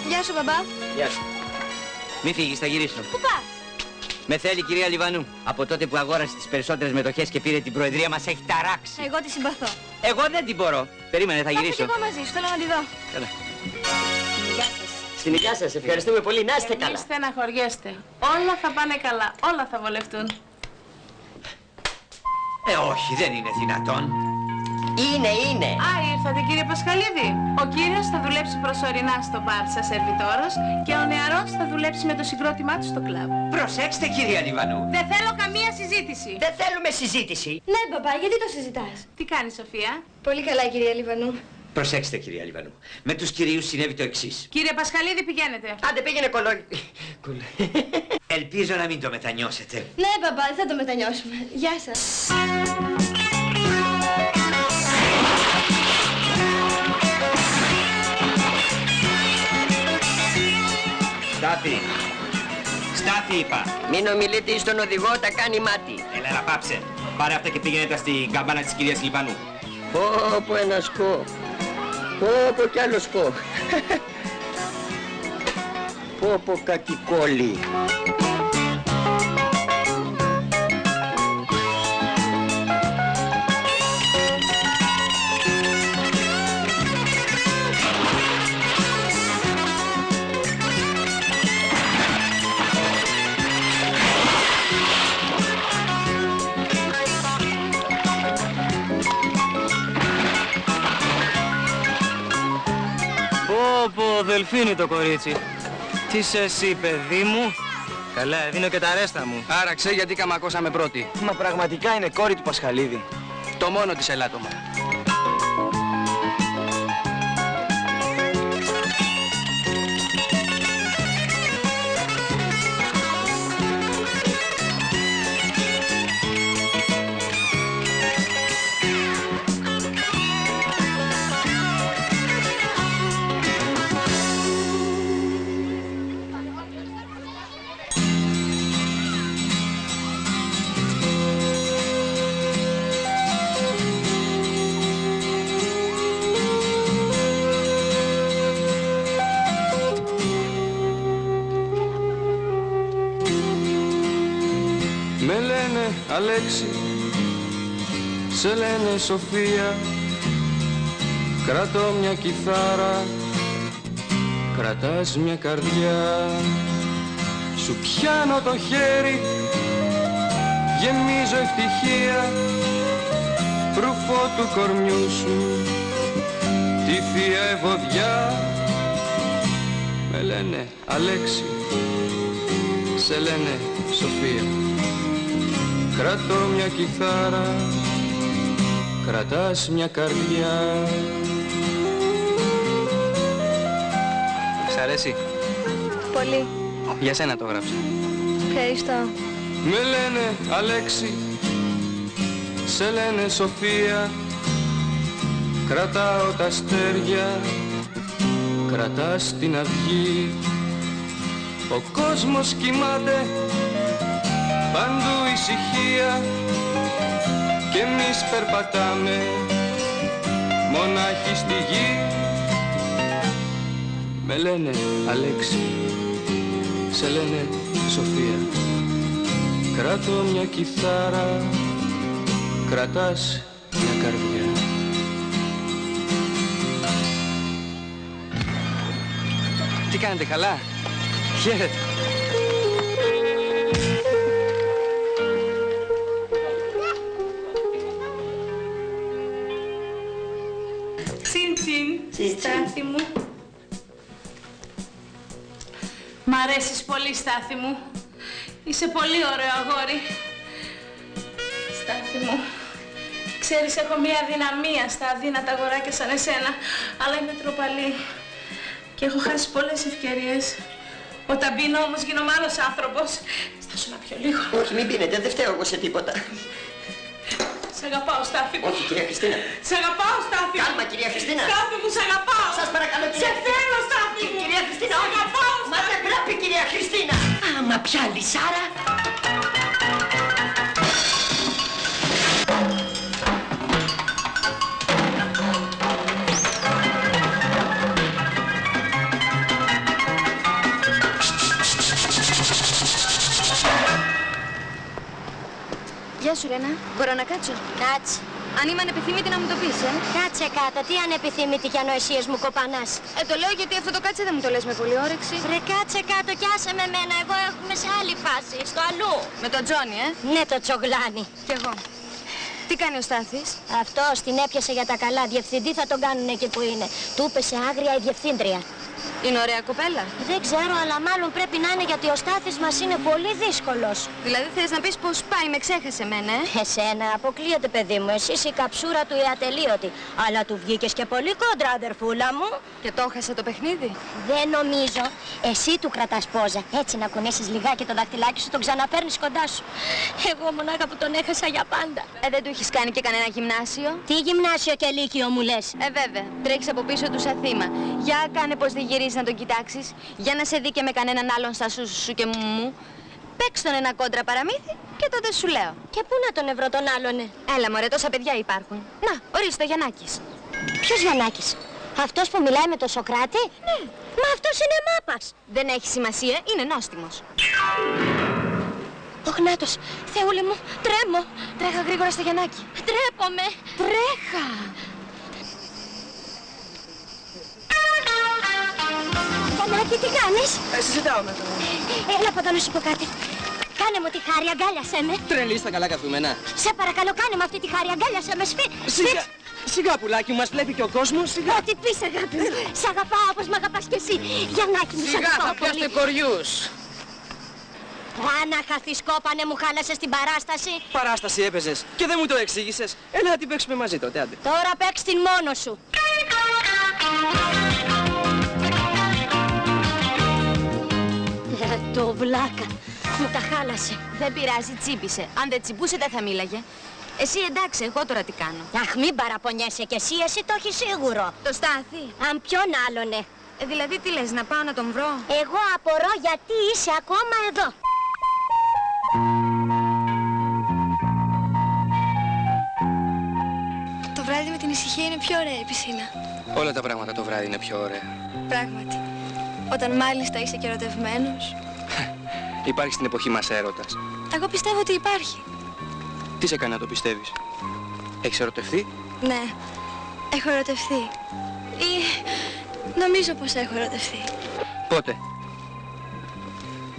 Γεια σου, μπαμπά. Γεια σου. Μη φύγεις, θα γυρίσω. Πού πας? Με θέλει η κυρία Λιβανού. Από τότε που αγόρασε τις περισσότερες μετοχές και πήρε την προεδρία μας έχει ταράξει. Εγώ τη συμπαθώ. Εγώ δεν την μπορώ. Περίμενε, θα γυρίσω. Θα εγώ μαζί σου, θέλω να τη δω. Καλά. Γεια σας. Στην υγεία σας, ευχαριστούμε πολύ, να είστε καλά. Μην στεναχωριέστε. Όλα θα πάνε καλά, όλα θα βολευτούν. Όχι, δεν είναι δυνατόν. Είναι. Α, ήρθατε κύριε Πασχαλίδη. Ο κύριος θα δουλέψει προσωρινά στο μπαρ σας σερβιτόρος και ο νεαρός θα δουλέψει με το συγκρότημά του στο κλαμπ. Προσέξτε, κυρία Λιβανού. Δεν θέλω καμία συζήτηση. Δεν θέλουμε συζήτηση. Ναι, μπαμπά, γιατί το συζητάς? Τι κάνει, Σοφία? Πολύ καλά, κυρία Λιβανού. Προσέξτε, κυρία Λιβανού. Με τους κυρίους συνέβη το εξής. Κύριε Πασχαλίδη, πηγαίνετε. Άντε, πήγαινε κολόγι. Ελπίζω να μην το μετανιώσετε. Ναι, παπά, δεν θα το μετανιώσουμε. Γεια σας. Στάθη. Στάθη, είπα. Μην ομιλείτε στον οδηγό, τα κάνει μάτι. Έλα, πάψε. Πάρε αυτά και πήγαινε τα στην καμπάνα της κυρίας Λιβανού. Πω, ένα σκο. Πω, κι άλλο σκο. Πω, κακικόλι. Πω, Δελφίνη το κορίτσι. Τι είσαι εσύ, παιδί μου. Καλά, δίνω και τα ρέστα μου. Άραξε γιατί καμακώσαμε πρώτοι. Μα πραγματικά είναι κόρη του Πασχαλίδη. Το μόνο της ελάττωμα. Με λένε Αλέξη, σε λένε Σοφία. Κρατώ μια κιθάρα, κρατάς μια καρδιά. Σου πιάνω το χέρι, γεμίζω ευτυχία. Ρουφώ του κορμιού σου τη θεία ευωδιά. Με λένε Αλέξη, σε λένε Σοφία. Κρατώ μια κιθάρα, κρατάς μια καρδιά. Σ' αρέσει? Πολύ. Για σένα το γράψα. Ευχαριστώ. Με λένε Αλέξη, σε λένε Σοφία. Κρατάω τα αστέρια, κρατάς την αυγή. Ο κόσμος κοιμάται, παντού ησυχία. Κι εμείς περπατάμε μονάχοι στη γη. Με λένε Αλέξη, σε λένε Σοφία. Κρατώ μια κιθάρα, κρατάς μια καρδιά. Τι κάνετε, καλά? Χαίρετε. Στάθη μου. Μ' αρέσεις πολύ, Στάθη μου. Είσαι πολύ ωραίο αγόρι. Στάθη μου. Ξέρεις, έχω μία αδυναμία στα αδύνατα αγοράκια σαν εσένα, αλλά είμαι τροπαλή. Και έχω χάσει πολλές ευκαιρίες. Όταν πίνω όμως γίνομαι άλλος άνθρωπος. Στάσου να πιω λίγο. Όχι, μην πίνετε, δεν φταίω εγώ σε τίποτα. Σ' αγαπάω, Στάθη μου. Όχι, κυρία Χριστίνα. Σ' αγαπάω, Στάθη μου. Κάλμα, κυρία Χριστίνα. Στάθη μου, σ' αγαπάω. Σας παρακαλώ, κυρία Σε θέλω, Στάθη μου. Κυρία Χριστίνα, Σ' αγαπάω, Μα δεν πρέπει, κυρία Χριστίνα. Άμα πια λυσάρα. Γεια σου, Ρένα. Μπορώ να κάτσω? Κάτσε. Αν είμαι ανεπιθύμητη να μου το πεις, Κάτσε κάτω. Τι ανεπιθύμητη για νοησίες μου κοπανάς? Το λέω γιατί αυτό το κάτσε δεν μου το λες με πολύ όρεξη. Ρε, κάτσε κάτω κι άσε με μένα. Εγώ έχουμε σε άλλη φάση. Στο αλλού. Με τον Τζόνι, Ναι, το τσογλάνι. Κι εγώ. Τι κάνει ο Στάθης? Αυτός την έπιασε για τα καλά. Διευθυντή θα τον κάνουν εκεί που είναι. Του είπε σε άγρια η διευθύντρια. Είναι ωραία κοπέλα. Δεν ξέρω, αλλά μάλλον πρέπει να είναι γιατί ο Στάθης μας είναι πολύ δύσκολος. Δηλαδή θες να πεις πως πάει, με ξέχασε εμένα, Εσένα αποκλείεται, παιδί μου. Εσύ η καψούρα του η ατελείωτη. Αλλά του βγήκες και πολύ κόντρα, αδερφούλα μου. Και το έχασε το παιχνίδι. Δεν νομίζω. Εσύ του κρατάς πόζα. Έτσι να κουνήσεις λιγάκι το δαχτυλάκι σου, τον ξαναπαίρνεις κοντά σου. Εγώ μονάχα που τον έχασα για πάντα. Δεν του έχεις κάνει και κανένα γυμνάσιο? Τι γυμνάσιο και λύκειο μου λες? Βέβαια. Τρέχεις από πίσω του σαν θύμα. Για κάνε πως δεν γυρίζεις να τον κοιτάξεις. Για να σε δει και με κανέναν άλλον στα σου και μου. Παίξ' τον ένα κόντρα παραμύθι και τότε σου λέω. Και πού να τον ευρώ τον άλλονε? Έλα μωρέ, τόσα παιδιά υπάρχουν. Να, ορίστε ο Γιαννάκης. Ποιος Γιαννάκης? Αυτός που μιλάει με τον Σοκράτη? Ναι. Μα αυτός είναι μάπας. Δεν έχει σημασία, είναι νόστιμος. Ο Γνάτος, Θεούλη μου, τρέμω. Τρέχα γρήγορα στο Γιαννάκη. Τρέπομαι. Τρέχα. Γιαννάκη, τι κάνεις? Συζητάω με τον. Έλα από εδώ να σου πω κάτι. Κάνε μου τη χάρη, αγκάλιασέ με. Τρελή στα καλά καθούμενα. Σε παρακαλώ, κάνε μου αυτή τη χάρη, αγκάλιασέ με. Σιγά, σιγά πουλάκι, μας βλέπει και ο κόσμος, σιγά. Ό,τι πεις, αγάπη μου. Σ' αγαπάω όπως μ' αγαπάς κι εσύ. Γιαννάκη μου, σ' Σιγά, αγαπάω θα πιάσετε πολύ. κοριούς. Να χαθείς κόπανε, μου χάλασες την παράσταση. Παράσταση έπαιζες και δεν μου το εξήγησες. Έλα να την παίξουμε μαζί τότε, άντε. Τώρα παίξ' την μόνο σου. Το βλάκα. Μου τα χάλασε. Δεν πειράζει, τσίπησε. Αν δεν τσιμπούσε δεν θα μίλαγε. Εσύ εντάξει, εγώ τώρα τι κάνω? Αχ, μην παραπονιέσαι κι εσύ το έχεις σίγουρο. Το Στάθη. Αν ποιον άλλονε. Δηλαδή τι λες, να πάω να τον βρω? Εγώ απορώ γιατί είσαι ακόμα εδώ. Το βράδυ με την ησυχία είναι πιο ωραία η πισίνα. Όλα τα πράγματα το βράδυ είναι πιο ωραία. Πράγματι. Όταν μάλιστα είσαι και ερωτευμένος. Υπάρχει στην εποχή μας έρωτας. Εγώ πιστεύω ότι υπάρχει. Τι σε κάνει να το πιστεύεις? Έχεις ερωτευτεί? Ναι, έχω ερωτευθεί. Ή νομίζω πως έχω ερωτευθεί. Πότε?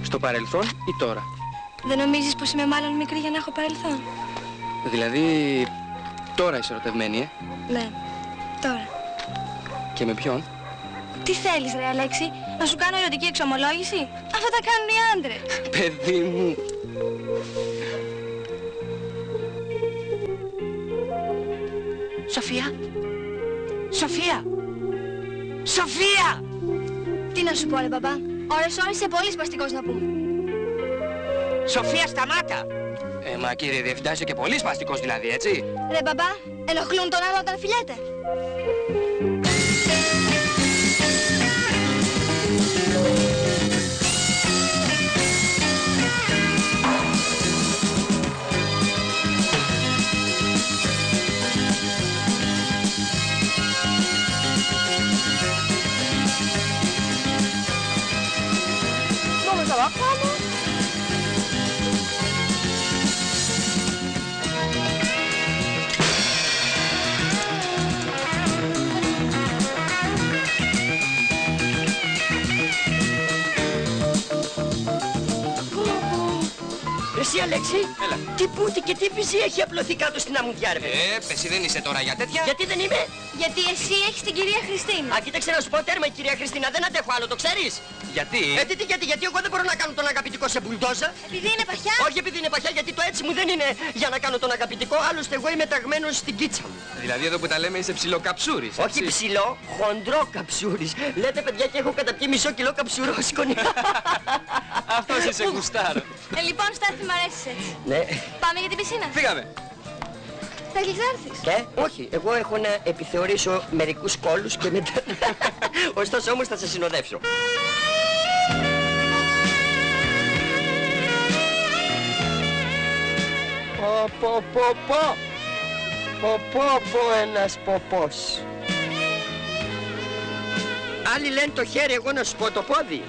Στο παρελθόν ή τώρα? Δεν νομίζεις πως είμαι μάλλον μικρή για να έχω παρελθόν? Δηλαδή, τώρα είσαι ερωτευμένη, Ναι, τώρα. Και με ποιον? Τι θέλεις ρε Αλέξη, να σου κάνω ερωτική εξομολόγηση? Αυτά τα κάνουν οι άντρες. Παιδί μου. Σοφία! Σοφία! Σοφία! Τι να σου πω ρε μπαμπά, ώρες είσαι πολύ σπαστικός να πούμε. Σοφία, σταμάτα! Μα κύριε Διευθυντά, είσαι και πολύ σπαστικός δηλαδή, έτσι? Ρε μπαμπά, ενοχλούν τον άλλο όταν φιλιέται. Εσύ Αλέξη, έλα. Τι πούτη και τι φυσή έχει απλωθεί κάτω στην αμμουδιά ρε παιδί. Εσύ δεν είσαι τώρα για τέτοια. Γιατί δεν είμαι? Γιατί εσύ έχεις την κυρία Χριστίνα. Α, κοίταξε να σου πω τέρμα η κυρία Χριστίνα, δεν αντέχω άλλο, το ξέρεις? Γιατί? Γιατί εγώ δεν μπορώ να κάνω τον αγαπητικό σε μπουλντόζα. Επειδή είναι παχιά. Όχι επειδή είναι παχιά, γιατί το έτσι μου δεν είναι για να κάνω τον αγαπητικό, άλλωστε εγώ είμαι ταγμένος στην κίτσα μου. Δηλαδή εδώ που τα λέμε είσαι ψιλοκαψούρης. Όχι ψηλό, χοντρό καψούρης. Λέτε παιδιά και έχω καταπιεί μισό κιλό καψουρόσκονη. Αυτός είσαι γουστάρο. Λοιπόν Στάθη μ' αρέσεις έτσι. Ναι. Πάμε για την πισίνα. Φύγαμε. Θα εξάρθεις. Όχι, εγώ έχω να επιθεωρήσω μερικούς κόλλους και μετά... Ωστόσο όμως θα σε συνοδεύσω. Πω ένας ποπός. Άλλοι λένε το χέρι, εγώ να σου πω το πόδι.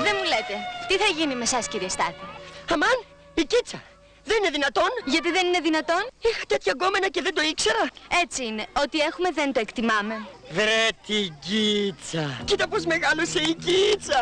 Δεν μου λέτε. Τι θα γίνει με εσάς κύριε Στάθη? Αμάν, η κίτσα. Δεν είναι δυνατόν. Γιατί δεν είναι δυνατόν? Είχα τέτοια γκόμενα και δεν το ήξερα. Έτσι είναι. Ό,τι έχουμε δεν το εκτιμάμε. Βρε την Κίτσα. Κοίτα πως μεγάλωσε η Κίτσα.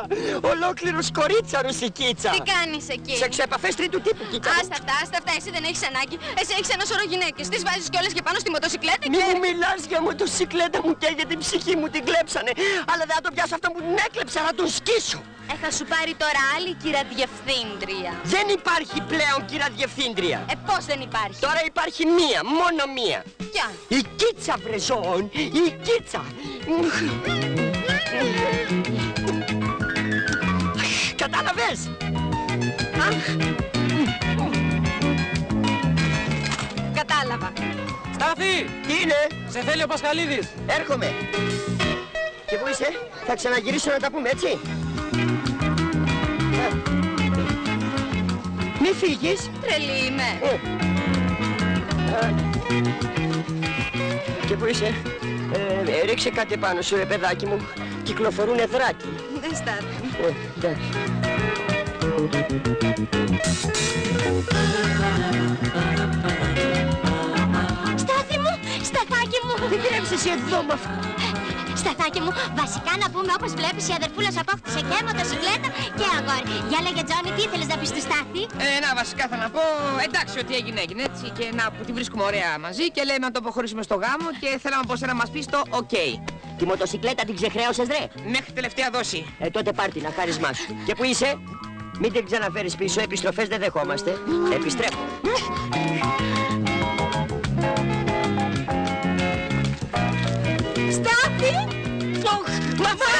Ολόκληρος κορίτσαρος η Κίτσα. Τι κάνεις εκεί? Σεξοεπαφές τρίτου τύπου, Κίτσα. Άστα αυτά, εσύ δεν έχεις ανάγκη. Εσύ έχεις ένα σωρό γυναίκες. Τις βάζεις κιόλας και πάνω στη μοτοσικλέτα Μη και... μου μιλάς για μοτοσικλέτα, μου καίγεται την ψυχή μου, την κλέψανε. Αλλά δεν θα το πιάσω αυτό που την έκλεψα, να τον σκίσω. Θα σου πάρει τώρα άλλη κύρα διευθύντρια. Δεν υπάρχει πλέον κύρα διευθύντρια. Πώς δεν υπάρχει? Τώρα υπάρχει μία, μόνο μία. Ποια? Η Κίτσα βρεζόν, η Κίτσα. Κατάλαβες? Κατάλαβα. Στάθη! Τι είναι? Σε θέλει ο Πασχαλίδης. Έρχομαι. Και πού είσαι? Θα ξαναγυρίσω να τα πούμε, έτσι? Μη φύγεις. Τρελή είμαι. Και πού είσαι? Ρίξε κάτι πάνω σου, ρε παιδάκι μου. Κυκλοφορούν εδράκι. Δεν Στάθη. Εντάξει. Στάθη μου, Σταθάκι μου. Τι κρέμεις εσύ εδώ με αυτό? Σταθάκι μου, βασικά να πούμε όπως βλέπεις η αδερφούλας απόκτησε και μοτοσικλέτα και αγόρι. Για λέγε Τζόνι, τι ήθελες να πεις του Στάθη? Να βασικά θα να πω, εντάξει ότι έγινε έτσι και να που τη βρίσκουμε ωραία μαζί και λέμε να το αποχωρήσουμε στο γάμο και θέλαμε από σένα να μας πεις το OK. Τη μοτοσικλέτα την ξεχρέωσες, ρε? Μέχρι τελευταία δόση. Τότε πάρ' την, χάρισμά σου. Και πού είσαι? Μην την ξαναφέρεις πίσω, επιστροφές δεν δεχόμαστε. Επιστρέφω. Στάθη! Μαμά!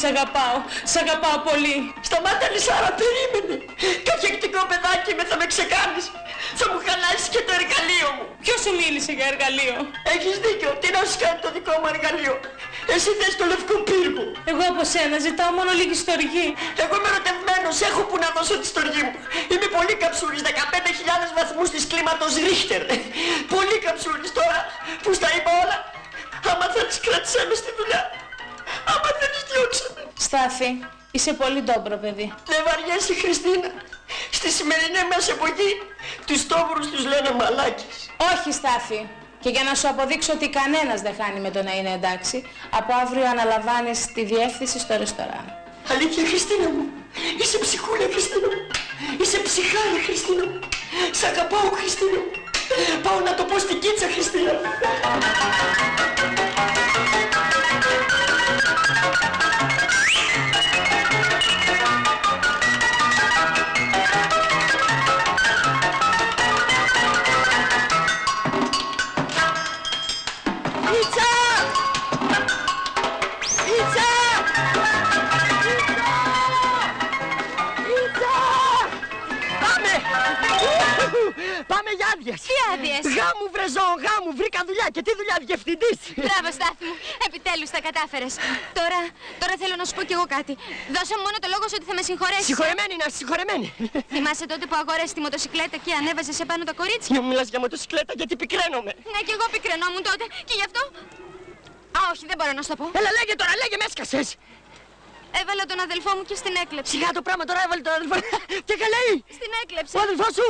Σ' αγαπάω, σ' αγαπάω πολύ. Σταμάτα, Λυσάρα, περίμενε. Καχεκτικό παιδάκι με, θα με ξεκάνεις. Θα μου χαλάσεις και το εργαλείο μου. Ποιος σου μίλησε για εργαλείο? Έχεις δίκιο, τι να σου κάνει το δικό μου εργαλείο? Εσύ θες το λευκό πύργο. Εγώ από σένα ζητάω μόνο λίγη στοργή. Εγώ είμαι ερωτευμένος, έχω που να δώσω τη στοργή μου. Είμαι πολύ καψούρης, 15.000 βαθμούς της κλίματος Ρίχτερ. Πολύ καψούρης τώρα που στα είπα όλα. Άμα θέλεις κράτησέ με στη δουλειά. Άμα θέλεις διώξε με. Στάθη, είσαι πολύ ντόμπρο παιδί. Δεν βαριέσαι, Χριστίνα. Στη σημερινή μας εποχή τους τόβρους τους λένε μαλάκες. Όχι, Στάθη. Και για να σου αποδείξω ότι κανένας δεν χάνει με το να είναι εντάξει, από αύριο αναλαμβάνεις τη διεύθυνση στο ρεστοράν. Αλήθεια, Χριστίνα μου. Είσαι ψυχούλα, Χριστίνα μου. Είσαι ψυχάρα, Χριστίνα μου. Σ' αγαπάω, Χριστίνα μου. Πάω να το πω στην Κίτσα, Χριστίνα. Πάμε για άδειες. Τι άδειες? Γάμου, βρεζό, γάμου. Βρήκα δουλειά. Και τι δουλειά, διευθυντής. Μπράβο, Στάθη μου. Επιτέλους τα κατάφερες. Τώρα θέλω να σου πω κι εγώ κάτι. Δώσε μου μόνο το λόγο σου ότι θα με συγχωρέσεις. Συγχωρεμένη, να είσαι συγχωρεμένη. Θυμάσαι τότε που αγόρασες τη μοτοσικλέτα και ανέβαζες επάνω τα κορίτσια? Μου μιλάς για μοτοσικλέτα γιατί πικραίνομαι. Ναι, κι εγώ πικραινόμουν τότε και γι' αυτό... Α, όχι, δεν μπορώ να σου το πω. Έλα, λέγε τώρα, λέγε, με έσκασες. Έβαλα τον αδελφό μου και στην έκλεψη. Σιγά το πράγμα, τώρα έβαλε τον αδελφό. Τι καλέει. Στην έκλεψη. Ο αδελφός σου.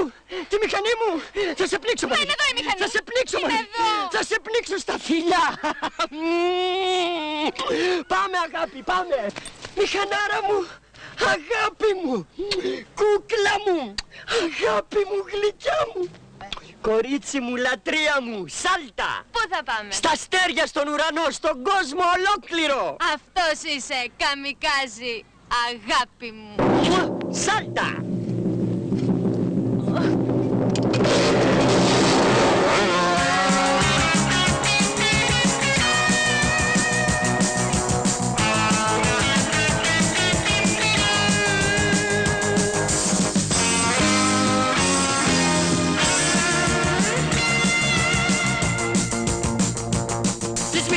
Τη μηχανή μου. Θα σε πλήξω, Είναι εδώ η μηχανή. Θα σε πλήξω, Είναι εδώ. Θα σε πλήξω στα φιλιά. Πάμε, αγάπη, πάμε. Μηχανάρα μου. Αγάπη μου. Κούκλα μου. Αγάπη μου, γλυκιά μου. Κορίτσι μου, λατρεία μου, σάλτα! Πού θα πάμε? Στα αστέρια, στον ουρανό, στον κόσμο ολόκληρο! Αυτός είσαι, καμικάζι, αγάπη μου! Σάλτα!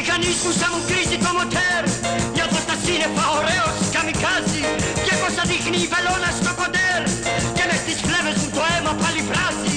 μηχανής μου σαν μου γκρίζει το μοτέρ. Νιώθω στα σύννεφα ωραίος καμικάζι. Και πως θα δείχνει η βελόνα στο κοντέρ. Και μες στις φλέβες μου το αίμα πάλι βράζει.